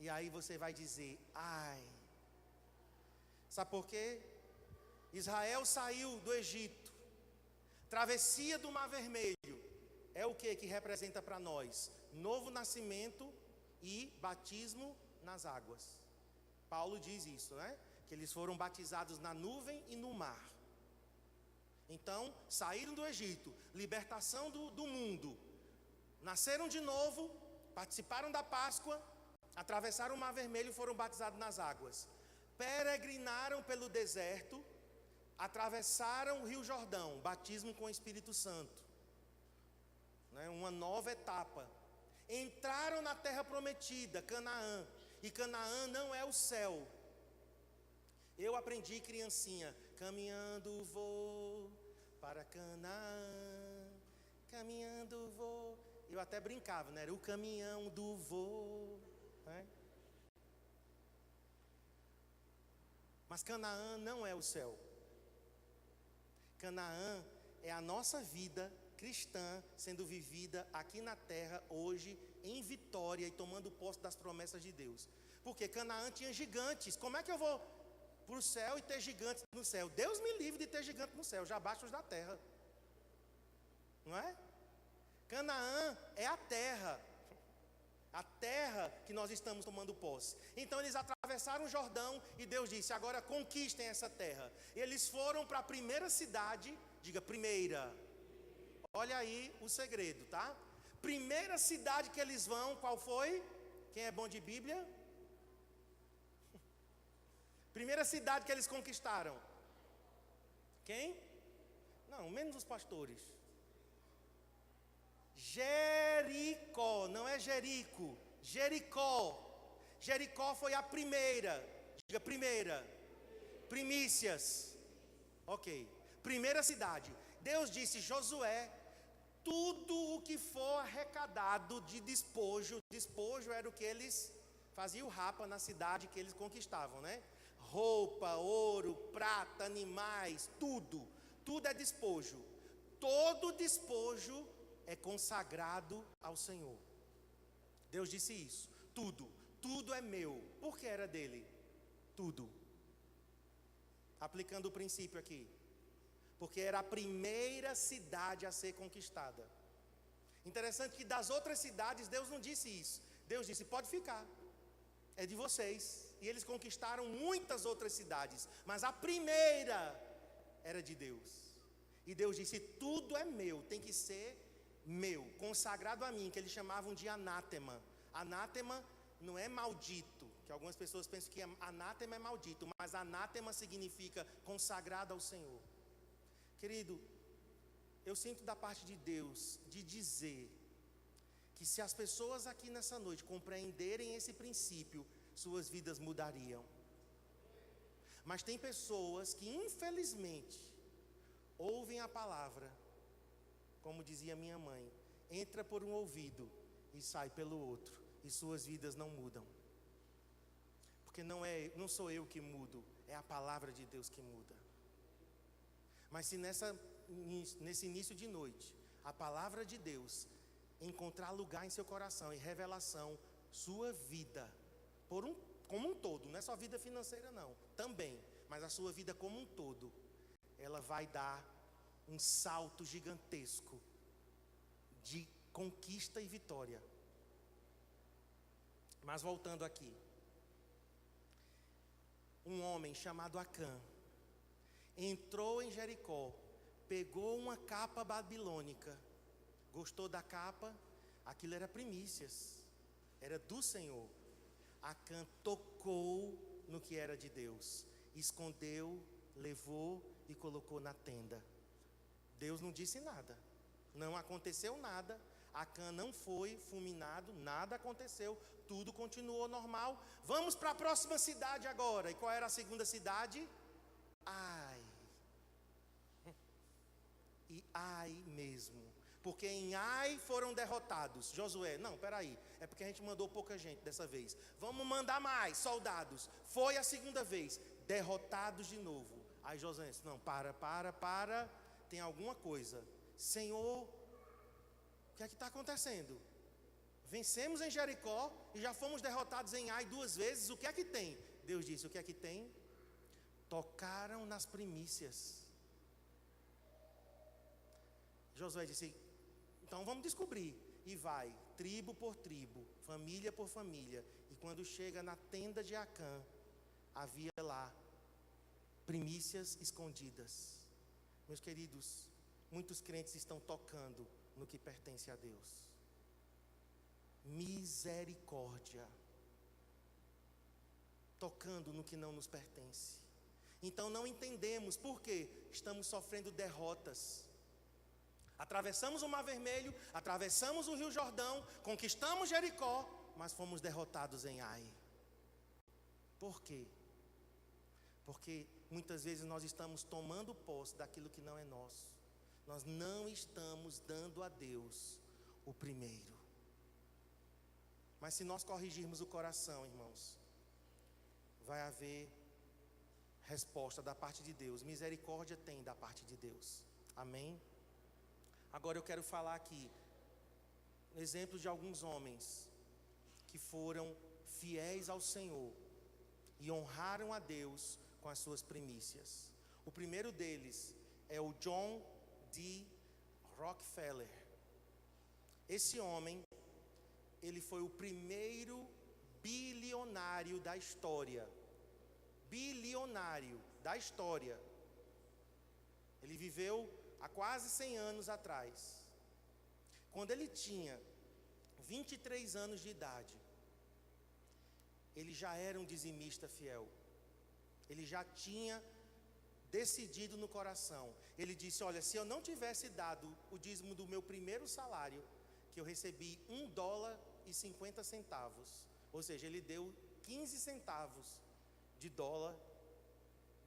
E aí você vai dizer: ai. Sabe por quê? Israel saiu do Egito. Travessia do Mar Vermelho. É o que representa para nós? Novo nascimento e batismo nas águas. Paulo diz isso, né? Que eles foram batizados na nuvem e no mar. Então, saíram do Egito, libertação do mundo. Nasceram de novo, participaram da Páscoa, atravessaram o Mar Vermelho e foram batizados nas águas. Peregrinaram pelo deserto, atravessaram o Rio Jordão, batismo com o Espírito Santo, né? Uma nova etapa. Entraram na terra prometida, Canaã, e Canaã não é o céu. Eu aprendi criancinha: caminhando vou para Canaã, caminhando vou. Eu até brincava, né? Era o caminhão do vô, né? Mas Canaã não é o céu. Canaã é a nossa vida cristã sendo vivida aqui na terra hoje em vitória e tomando posse das promessas de Deus. Porque Canaã tinha gigantes. Como é que eu vou para o céu e ter gigantes no céu? Deus me livre de ter gigante no céu, já basta os da terra. Não é? Canaã é a terra que nós estamos tomando posse. Então eles atravessaram o Jordão e Deus disse: agora conquistem essa terra. E eles foram para a primeira cidade, diga primeira. Olha aí o segredo, tá? Primeira cidade que eles vão, qual foi? Quem é bom de Bíblia? Primeira cidade que eles conquistaram. Quem? Não, menos os pastores. Jericó, não é Jerico, Jericó. Jericó foi a primeira. Diga primeira. Primícias. Ok. Primeira cidade. Deus disse: Josué, tudo o que for arrecadado de despojo era o que eles faziam rapa na cidade que eles conquistavam, né? Roupa, ouro, prata, animais, tudo é despojo. Todo despojo é consagrado ao Senhor. Deus disse isso. Tudo é meu. Por que era dele? Tudo. Aplicando o princípio aqui. Porque era a primeira cidade a ser conquistada. Interessante que das outras cidades Deus não disse isso. Deus disse: pode ficar, é de vocês. E eles conquistaram muitas outras cidades, mas a primeira era de Deus. E Deus disse: tudo é meu, tem que ser meu, consagrado a mim, que eles chamavam de anátema. Anátema não é maldito, que algumas pessoas pensam que anátema é maldito, mas anátema significa consagrado ao Senhor. Querido, eu sinto da parte de Deus de dizer que se as pessoas aqui nessa noite compreenderem esse princípio, suas vidas mudariam. Mas tem pessoas que infelizmente ouvem a palavra, como dizia minha mãe, entra por um ouvido e sai pelo outro, e suas vidas não mudam. Porque não sou eu que mudo, é a palavra de Deus que muda. Mas se nesse início de noite, a palavra de Deus encontrar lugar em seu coração e revelação, sua vida, como um todo, não é só vida financeira não, também, mas a sua vida como um todo, ela vai dar um salto gigantesco de conquista e vitória. Mas voltando aqui, um homem chamado Acã entrou em Jericó, pegou uma capa babilônica, gostou da capa, aquilo era primícias, era do Senhor. Acã tocou no que era de Deus, escondeu, levou e colocou na tenda. Deus não disse nada, não aconteceu nada. Acã não foi fulminado, nada aconteceu, tudo continuou normal. Vamos para a próxima cidade agora. E qual era a segunda cidade? Ai. E ai mesmo, porque em Ai foram derrotados. Josué, não, peraí, é porque a gente mandou pouca gente dessa vez. Vamos mandar mais soldados. Foi a segunda vez, derrotados de novo. Aí Josué disse, não, para, tem alguma coisa. Senhor, o que é que está acontecendo? Vencemos em Jericó e já fomos derrotados em Ai 2 vezes, o que é que tem? Deus disse, o que é que tem? Tocaram nas primícias. Josué disse, então vamos descobrir. E vai, tribo por tribo, família por família. E quando chega na tenda de Acã, havia lá primícias escondidas. Meus queridos, muitos crentes estão tocando no que pertence a Deus. Misericórdia. Tocando no que não nos pertence. Então não entendemos por que estamos sofrendo derrotas. Atravessamos o Mar Vermelho, atravessamos o Rio Jordão, conquistamos Jericó, mas fomos derrotados em Ai. Por quê? Porque muitas vezes nós estamos tomando posse daquilo que não é nosso. Nós não estamos dando a Deus o primeiro. Mas se nós corrigirmos o coração, irmãos, vai haver resposta da parte de Deus. Misericórdia tem da parte de Deus. Amém? Agora eu quero falar aqui exemplo de alguns homens que foram fiéis ao Senhor e honraram a Deus com as suas primícias. O primeiro deles é o John D. Rockefeller. Esse homem, ele foi o primeiro bilionário da história. Bilionário da história. Ele viveu há quase 100 anos atrás. Quando ele tinha 23 anos de idade, ele já era um dizimista fiel. Ele já tinha decidido no coração. Ele disse, olha, se eu não tivesse dado o dízimo do meu primeiro salário, que eu recebi $1,50, ou seja, ele deu 15 centavos de dólar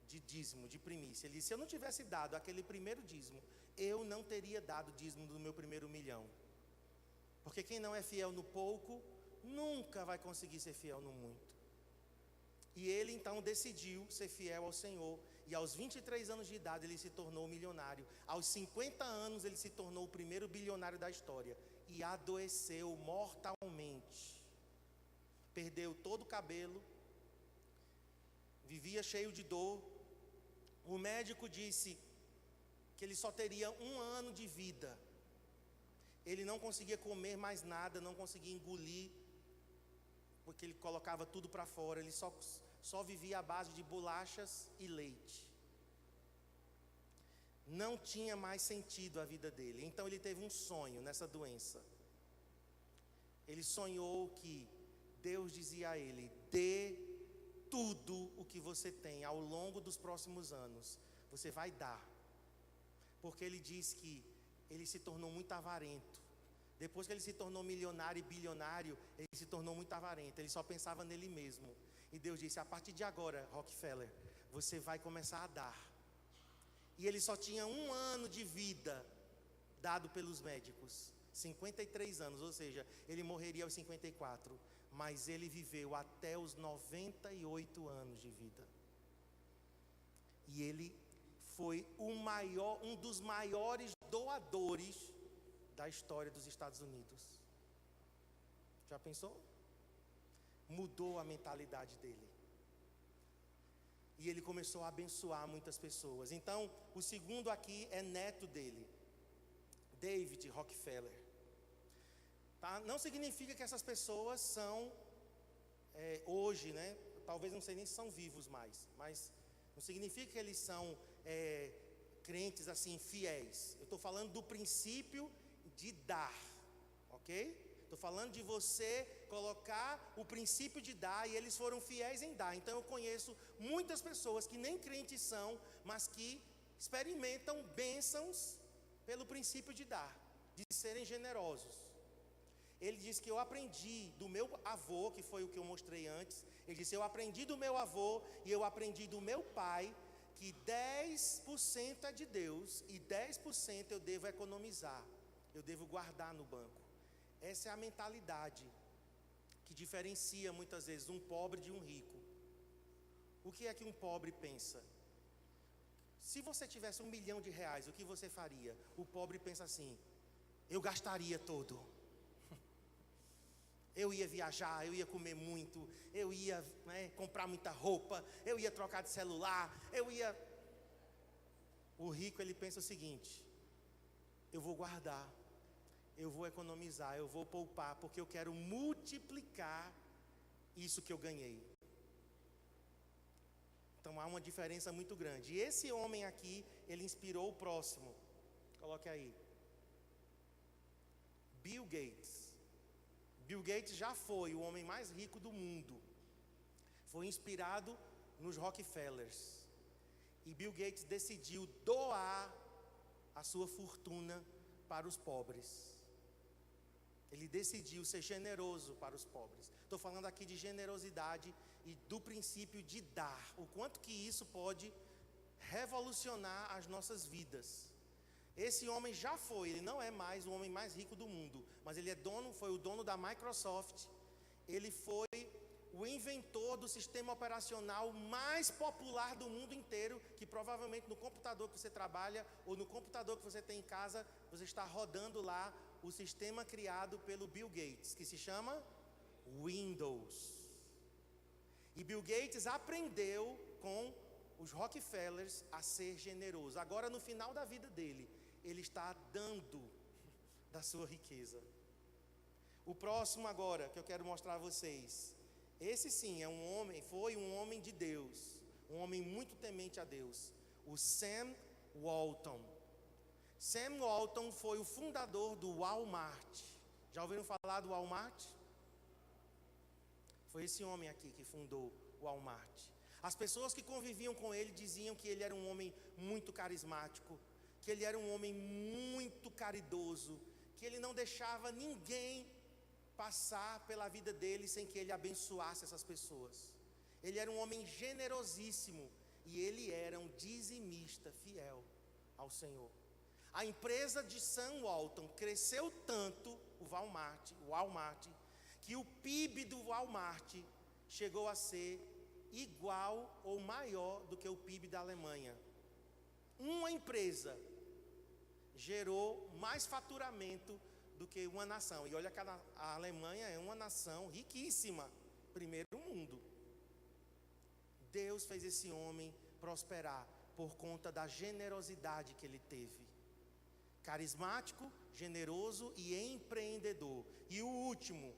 de dízimo, de primícia. Ele disse, se eu não tivesse dado aquele primeiro dízimo, eu não teria dado o dízimo do meu primeiro $1 milhão. Porque quem não é fiel no pouco, nunca vai conseguir ser fiel no muito. E ele então decidiu ser fiel ao Senhor. E aos 23 anos de idade ele se tornou milionário. Aos 50 anos ele se tornou o primeiro bilionário da história. E adoeceu mortalmente. Perdeu todo o cabelo. Vivia cheio de dor. O médico disse que ele só teria 1 ano de vida. Ele não conseguia comer mais nada, não conseguia engolir, porque ele colocava tudo para fora. Ele só vivia à base de bolachas e leite. Não tinha mais sentido a vida dele. Então ele teve um sonho nessa doença. Ele sonhou que Deus dizia a ele, dê tudo o que você tem ao longo dos próximos anos, você vai dar. Porque ele diz que ele se tornou muito avarento. Depois que ele se tornou milionário e bilionário, ele se tornou muito avarento. Ele só pensava nele mesmo. E Deus disse, a partir de agora, Rockefeller, você vai começar a dar. E ele só tinha 1 ano de vida dado pelos médicos. 53 anos, ou seja, ele morreria aos 54. Mas ele viveu até os 98 anos de vida. E ele foi um dos maiores doadores da história dos Estados Unidos. Já pensou? Mudou a mentalidade dele. E ele começou a abençoar muitas pessoas. Então, o segundo aqui é neto dele, David Rockefeller. Tá? Não significa que essas pessoas são, hoje, né? Talvez não sei nem se são vivos mais, mas não significa que eles são crentes assim, fiéis. Eu estou falando do princípio de dar, ok? Estou falando de você colocar o princípio de dar, e eles foram fiéis em dar. Então eu conheço muitas pessoas que nem crentes são, mas que experimentam bênçãos pelo princípio de dar, de serem generosos. Ele disse que eu aprendi do meu avô, que foi o que eu mostrei antes. Ele disse, eu aprendi do meu avô e eu aprendi do meu pai que 10% é de Deus e 10% eu devo economizar. eu devo guardar no banco. Essa é a mentalidade que diferencia muitas vezes um pobre de um rico. O que é que um pobre pensa? Se você tivesse R$1 milhão, o que você faria? O pobre pensa assim: eu gastaria todo. Eu ia viajar, eu ia comer muito, eu ia comprar muita roupa, eu ia trocar de celular, eu ia... O rico, ele pensa o seguinte: eu vou guardar, eu vou economizar, eu vou poupar, porque eu quero multiplicar isso que eu ganhei. Então há uma diferença muito grande. E esse homem aqui, ele inspirou o próximo. Coloque aí. Bill Gates. Bill Gates já foi o homem mais rico do mundo. Foi inspirado nos Rockefellers. E Bill Gates decidiu doar a sua fortuna para os pobres. Ele decidiu ser generoso para os pobres. Estou falando aqui de generosidade e do princípio de dar. O quanto que isso pode revolucionar as nossas vidas. Esse homem já foi, ele não é mais o homem mais rico do mundo, mas ele foi o dono da Microsoft. Ele foi o inventor do sistema operacional mais popular do mundo inteiro, que provavelmente no computador que você trabalha ou no computador que você tem em casa, você está rodando lá o sistema criado pelo Bill Gates, que se chama Windows. E Bill Gates aprendeu com os Rockefellers a ser generoso. Agora, no final da vida dele, ele está dando da sua riqueza. O próximo agora que eu quero mostrar a vocês, esse sim foi um homem de Deus, um homem muito temente a Deus, o Sam Walton. Sam Walton foi o fundador do Walmart. Já ouviram falar do Walmart? Foi esse homem aqui que fundou o Walmart. As pessoas que conviviam com ele diziam que ele era um homem muito carismático, que ele era um homem muito caridoso, que ele não deixava ninguém passar pela vida dele sem que ele abençoasse essas pessoas. Ele era um homem generosíssimo e ele era um dizimista fiel ao Senhor. A empresa de Sam Walton cresceu tanto, o Walmart, que o PIB do Walmart chegou a ser igual ou maior do que o PIB da Alemanha. Uma empresa gerou mais faturamento do que uma nação. E olha que a Alemanha é uma nação riquíssima, primeiro mundo. Deus fez esse homem prosperar por conta da generosidade que ele teve. Carismático, generoso e empreendedor. E o último,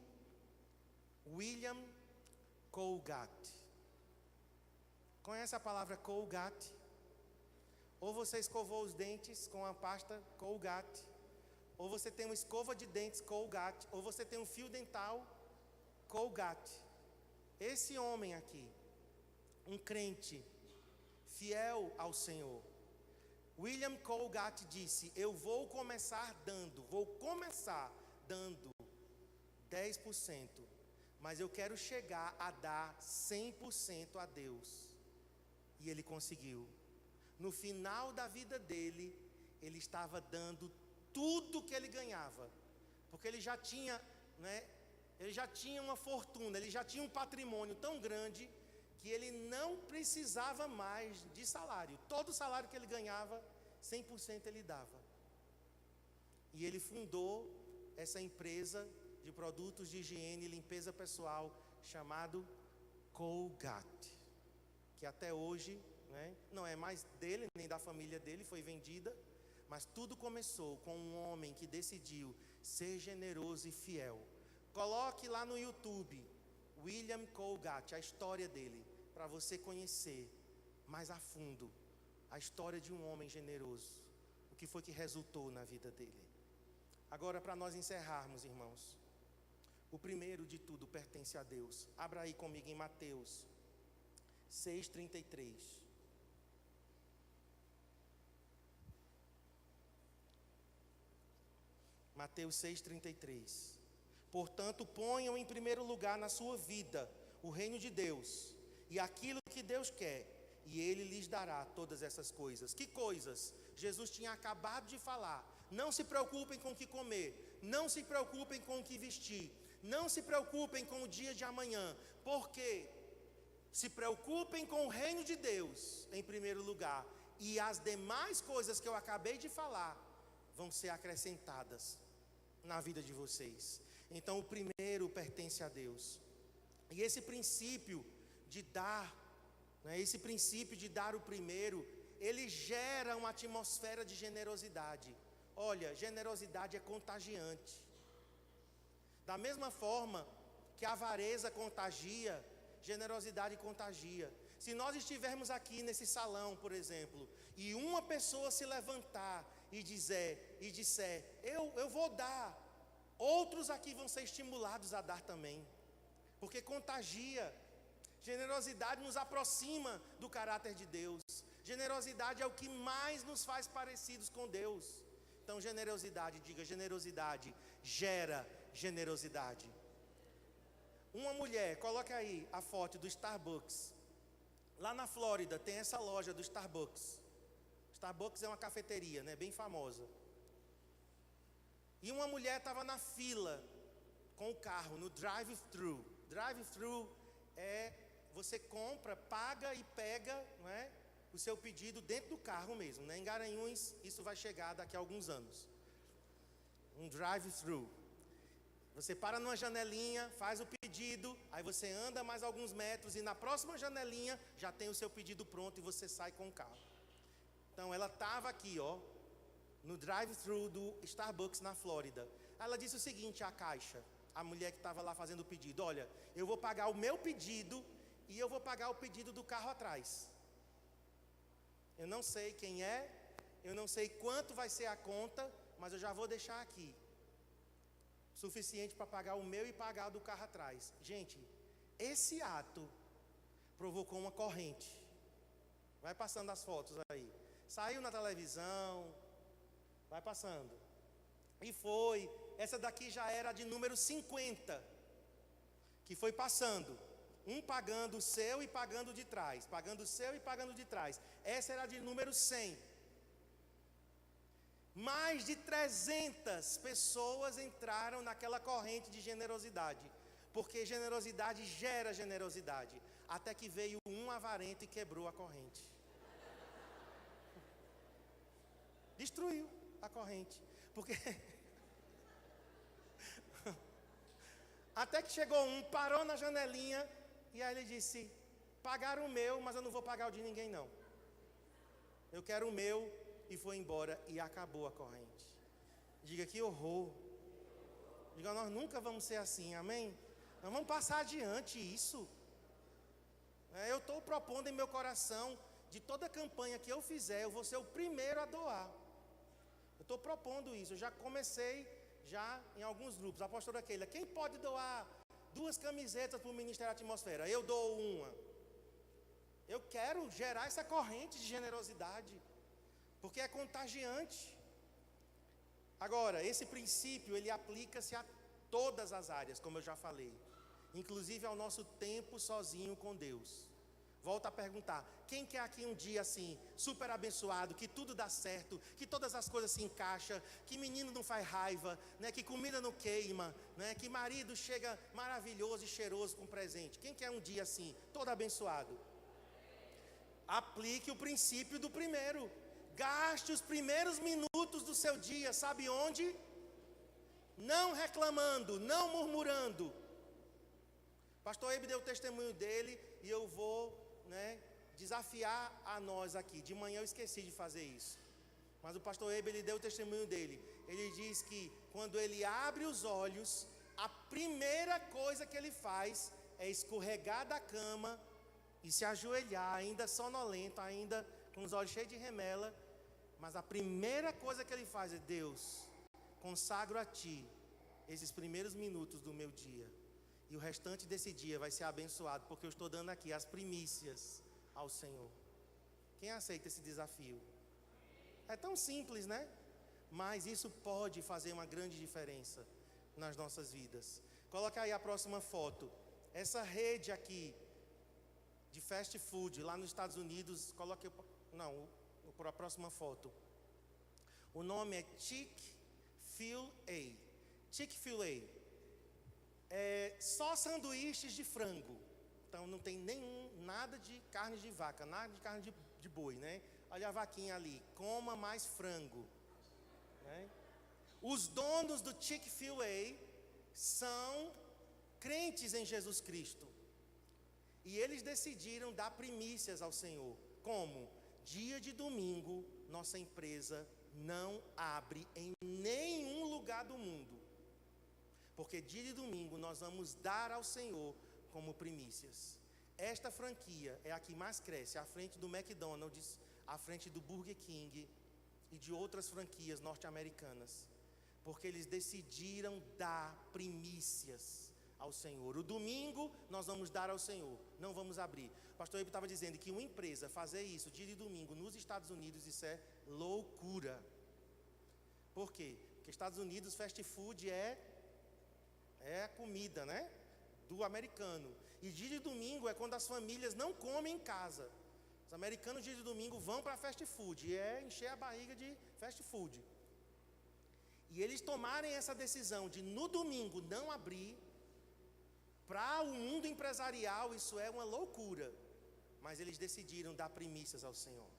William Colgate. Conhece a palavra Colgate? Ou você escovou os dentes com a pasta Colgate, ou você tem uma escova de dentes Colgate, ou você tem um fio dental Colgate. Esse homem aqui, um crente fiel ao Senhor, William Colgate disse: eu vou começar dando 10%, mas eu quero chegar a dar 100% a Deus. E ele conseguiu. No final da vida dele, ele estava dando tudo que ele ganhava, porque ele já tinha, ele já tinha uma fortuna, ele já tinha um patrimônio tão grande que ele não precisava mais de salário. Todo o salário que ele ganhava, 100% ele dava. E ele fundou essa empresa de produtos de higiene e limpeza pessoal chamado Colgate, que até hoje não é mais dele, nem da família dele, foi vendida. Mas tudo começou com um homem que decidiu ser generoso e fiel. Coloque lá no YouTube William Colgate, a história dele, para você conhecer mais a fundo a história de um homem generoso, o que foi que resultou na vida dele. Agora, para nós encerrarmos, irmãos, o primeiro de tudo pertence a Deus. Abra aí comigo em Mateus 6:33. Mateus 6:33. Portanto, ponham em primeiro lugar na sua vida o reino de Deus e aquilo que Deus quer, e Ele lhes dará todas essas coisas. Que coisas? Jesus tinha acabado de falar Não se preocupem com o que comer. Não se preocupem com o que vestir. Não se preocupem com o dia de amanhã. Porque se preocupem com o reino de Deus em primeiro lugar. E as demais coisas que eu acabei de falar vão ser acrescentadas na vida de vocês. Então o primeiro pertence a Deus. E esse princípio de dar, esse princípio de dar o primeiro, ele gera uma atmosfera de generosidade. Olha, generosidade é contagiante. Da mesma forma que a avareza contagia, generosidade contagia. Se nós estivermos aqui nesse salão, por exemplo, e uma pessoa se levantar e disser, eu vou dar, outros aqui vão ser estimulados a dar também, porque contagia. Generosidade nos aproxima do caráter de Deus. Generosidade é o que mais nos faz parecidos com Deus. Então generosidade, diga generosidade, gera generosidade. Uma mulher, coloca aí a foto do Starbucks. Lá na Flórida tem essa loja do Starbucks. Starbucks é uma cafeteria, bem famosa. E uma mulher estava na fila com o carro, no drive-thru. Drive-thru é você compra, paga e pega, o seu pedido dentro do carro mesmo. Em Garanhuns isso vai chegar daqui a alguns anos. Um drive-thru. Você para numa janelinha, faz o pedido, aí você anda mais alguns metros e na próxima janelinha já tem o seu pedido pronto e você sai com o carro. Então ela estava aqui, no drive-thru do Starbucks na Flórida. Ela disse o seguinte à caixa, a mulher que estava lá fazendo o pedido: olha, eu vou pagar o meu pedido e eu vou pagar o pedido do carro atrás. Eu não sei quem é, eu não sei quanto vai ser a conta, mas eu já vou deixar aqui. Suficiente para pagar o meu e pagar o do carro atrás. Gente, esse ato provocou uma corrente. Vai passando as fotos aí. Saiu na televisão, vai passando. E foi, essa daqui já era de número 50, que foi passando. Um pagando o seu e pagando de trás. Pagando o seu e pagando de trás. Essa era de número 100. Mais de 300 pessoas entraram naquela corrente de generosidade. Porque generosidade gera generosidade. Até que veio um avarento e quebrou a corrente. Destruiu a corrente. Porque até que chegou um, parou na janelinha e aí ele disse: pagaram o meu, mas eu não vou pagar o de ninguém não. Eu quero o meu. E foi embora e acabou a corrente. Diga: que horror. Diga: nós nunca vamos ser assim, amém? Nós vamos passar adiante isso. Eu estou propondo em meu coração, de toda campanha que eu fizer, eu vou ser o primeiro a doar. Eu estou propondo isso, eu já comecei em alguns grupos. A pastora Keila: quem pode doar 2 camisetas para o Ministério da Atmosfera? Eu dou uma. Eu quero gerar essa corrente de generosidade, porque é contagiante. Agora, esse princípio, ele aplica-se a todas as áreas, como eu já falei, inclusive ao nosso tempo sozinho com Deus. Volto a perguntar: quem quer aqui um dia assim, super abençoado, que tudo dá certo, que todas as coisas se encaixam, que menino não faz raiva, que comida não queima, que marido chega maravilhoso e cheiroso com presente? Quem quer um dia assim, todo abençoado? Aplique o princípio do primeiro. Gaste os primeiros minutos do seu dia, sabe onde? Não reclamando, não murmurando. Pastor Eibe deu o testemunho dele e eu vou desafiar a nós aqui. De manhã eu esqueci de fazer isso, mas o pastor Eibe, ele deu o testemunho dele. Ele diz que quando ele abre os olhos, a primeira coisa que ele faz é escorregar da cama e se ajoelhar, ainda sonolento, ainda com os olhos cheios de remela. Mas a primeira coisa que ele faz é: Deus, consagro a Ti esses primeiros minutos do meu dia, e o restante desse dia vai ser abençoado, porque eu estou dando aqui as primícias ao Senhor. Quem aceita esse desafio? É tão simples, Mas isso pode fazer uma grande diferença nas nossas vidas. Coloca aí a próxima foto. Essa rede aqui de fast food lá nos Estados Unidos, coloque para a próxima foto. O nome é Chick-fil-A. Chick-fil-A é só sanduíches de frango. Então não tem nada de carne de vaca, nada de carne de boi, né? Olha a vaquinha ali, coma mais frango, né? Os donos do Chick-fil-A são crentes em Jesus Cristo. E eles decidiram dar primícias ao Senhor. Como? Dia de domingo, nossa empresa não abre em nenhum lugar do mundo. Porque dia de domingo nós vamos dar ao Senhor como primícias. Esta franquia é a que mais cresce, à frente do McDonald's, à frente do Burger King e de outras franquias norte-americanas. Porque eles decidiram dar primícias ao Senhor. O domingo nós vamos dar ao Senhor, não vamos abrir. O pastor Ibo estava dizendo que uma empresa fazer isso dia de domingo nos Estados Unidos, isso é loucura. Por quê? Porque Estados Unidos fast food é a comida, né? Do americano. E dia de domingo é quando as famílias não comem em casa. Os americanos dia de domingo vão para fast food, e é encher a barriga de fast food. E eles tomarem essa decisão de no domingo não abrir, para o mundo empresarial isso é uma loucura. Mas eles decidiram dar primícias ao Senhor.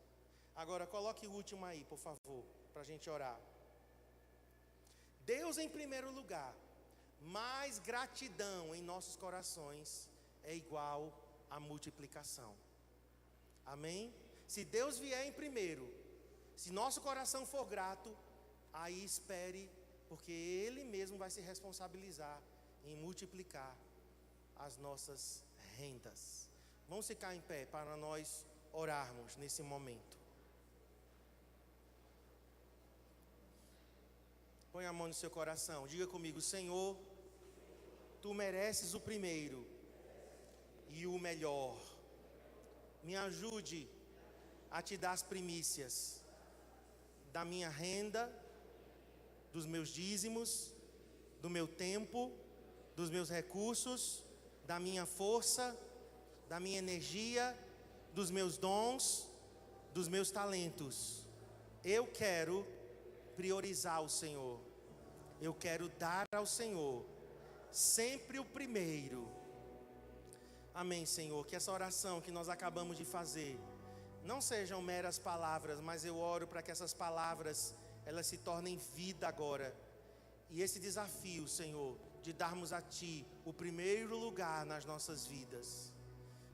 Agora coloque o último aí, por favor, para a gente orar. Deus em primeiro lugar, mais gratidão em nossos corações é igual a multiplicação. Amém? Se Deus vier em primeiro, se nosso coração for grato, aí espere, porque Ele mesmo vai se responsabilizar em multiplicar as nossas rendas. Vamos ficar em pé para nós orarmos nesse momento. Põe a mão no seu coração, diga comigo: Senhor, Tu mereces o primeiro e o melhor. Me ajude a Te dar as primícias da minha renda, dos meus dízimos, do meu tempo, dos meus recursos, da minha força, da minha energia, dos meus dons, dos meus talentos. Eu quero priorizar o Senhor. Eu quero dar ao Senhor sempre o primeiro. Amém, Senhor. Que essa oração que nós acabamos de fazer não sejam meras palavras, mas eu oro para que essas palavras elas se tornem vida agora. E esse desafio, Senhor, de darmos a Ti o primeiro lugar nas nossas vidas,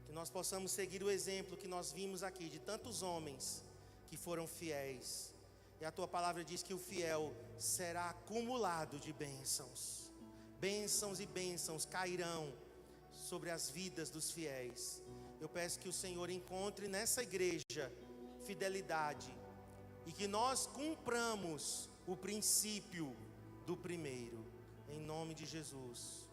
que nós possamos seguir o exemplo que nós vimos aqui de tantos homens que foram fiéis. E a Tua palavra diz que o fiel será acumulado de bênçãos. Bênçãos e bênçãos cairão sobre as vidas dos fiéis. Eu peço que o Senhor encontre nessa igreja fidelidade e que nós cumpramos o princípio do primeiro, em nome de Jesus.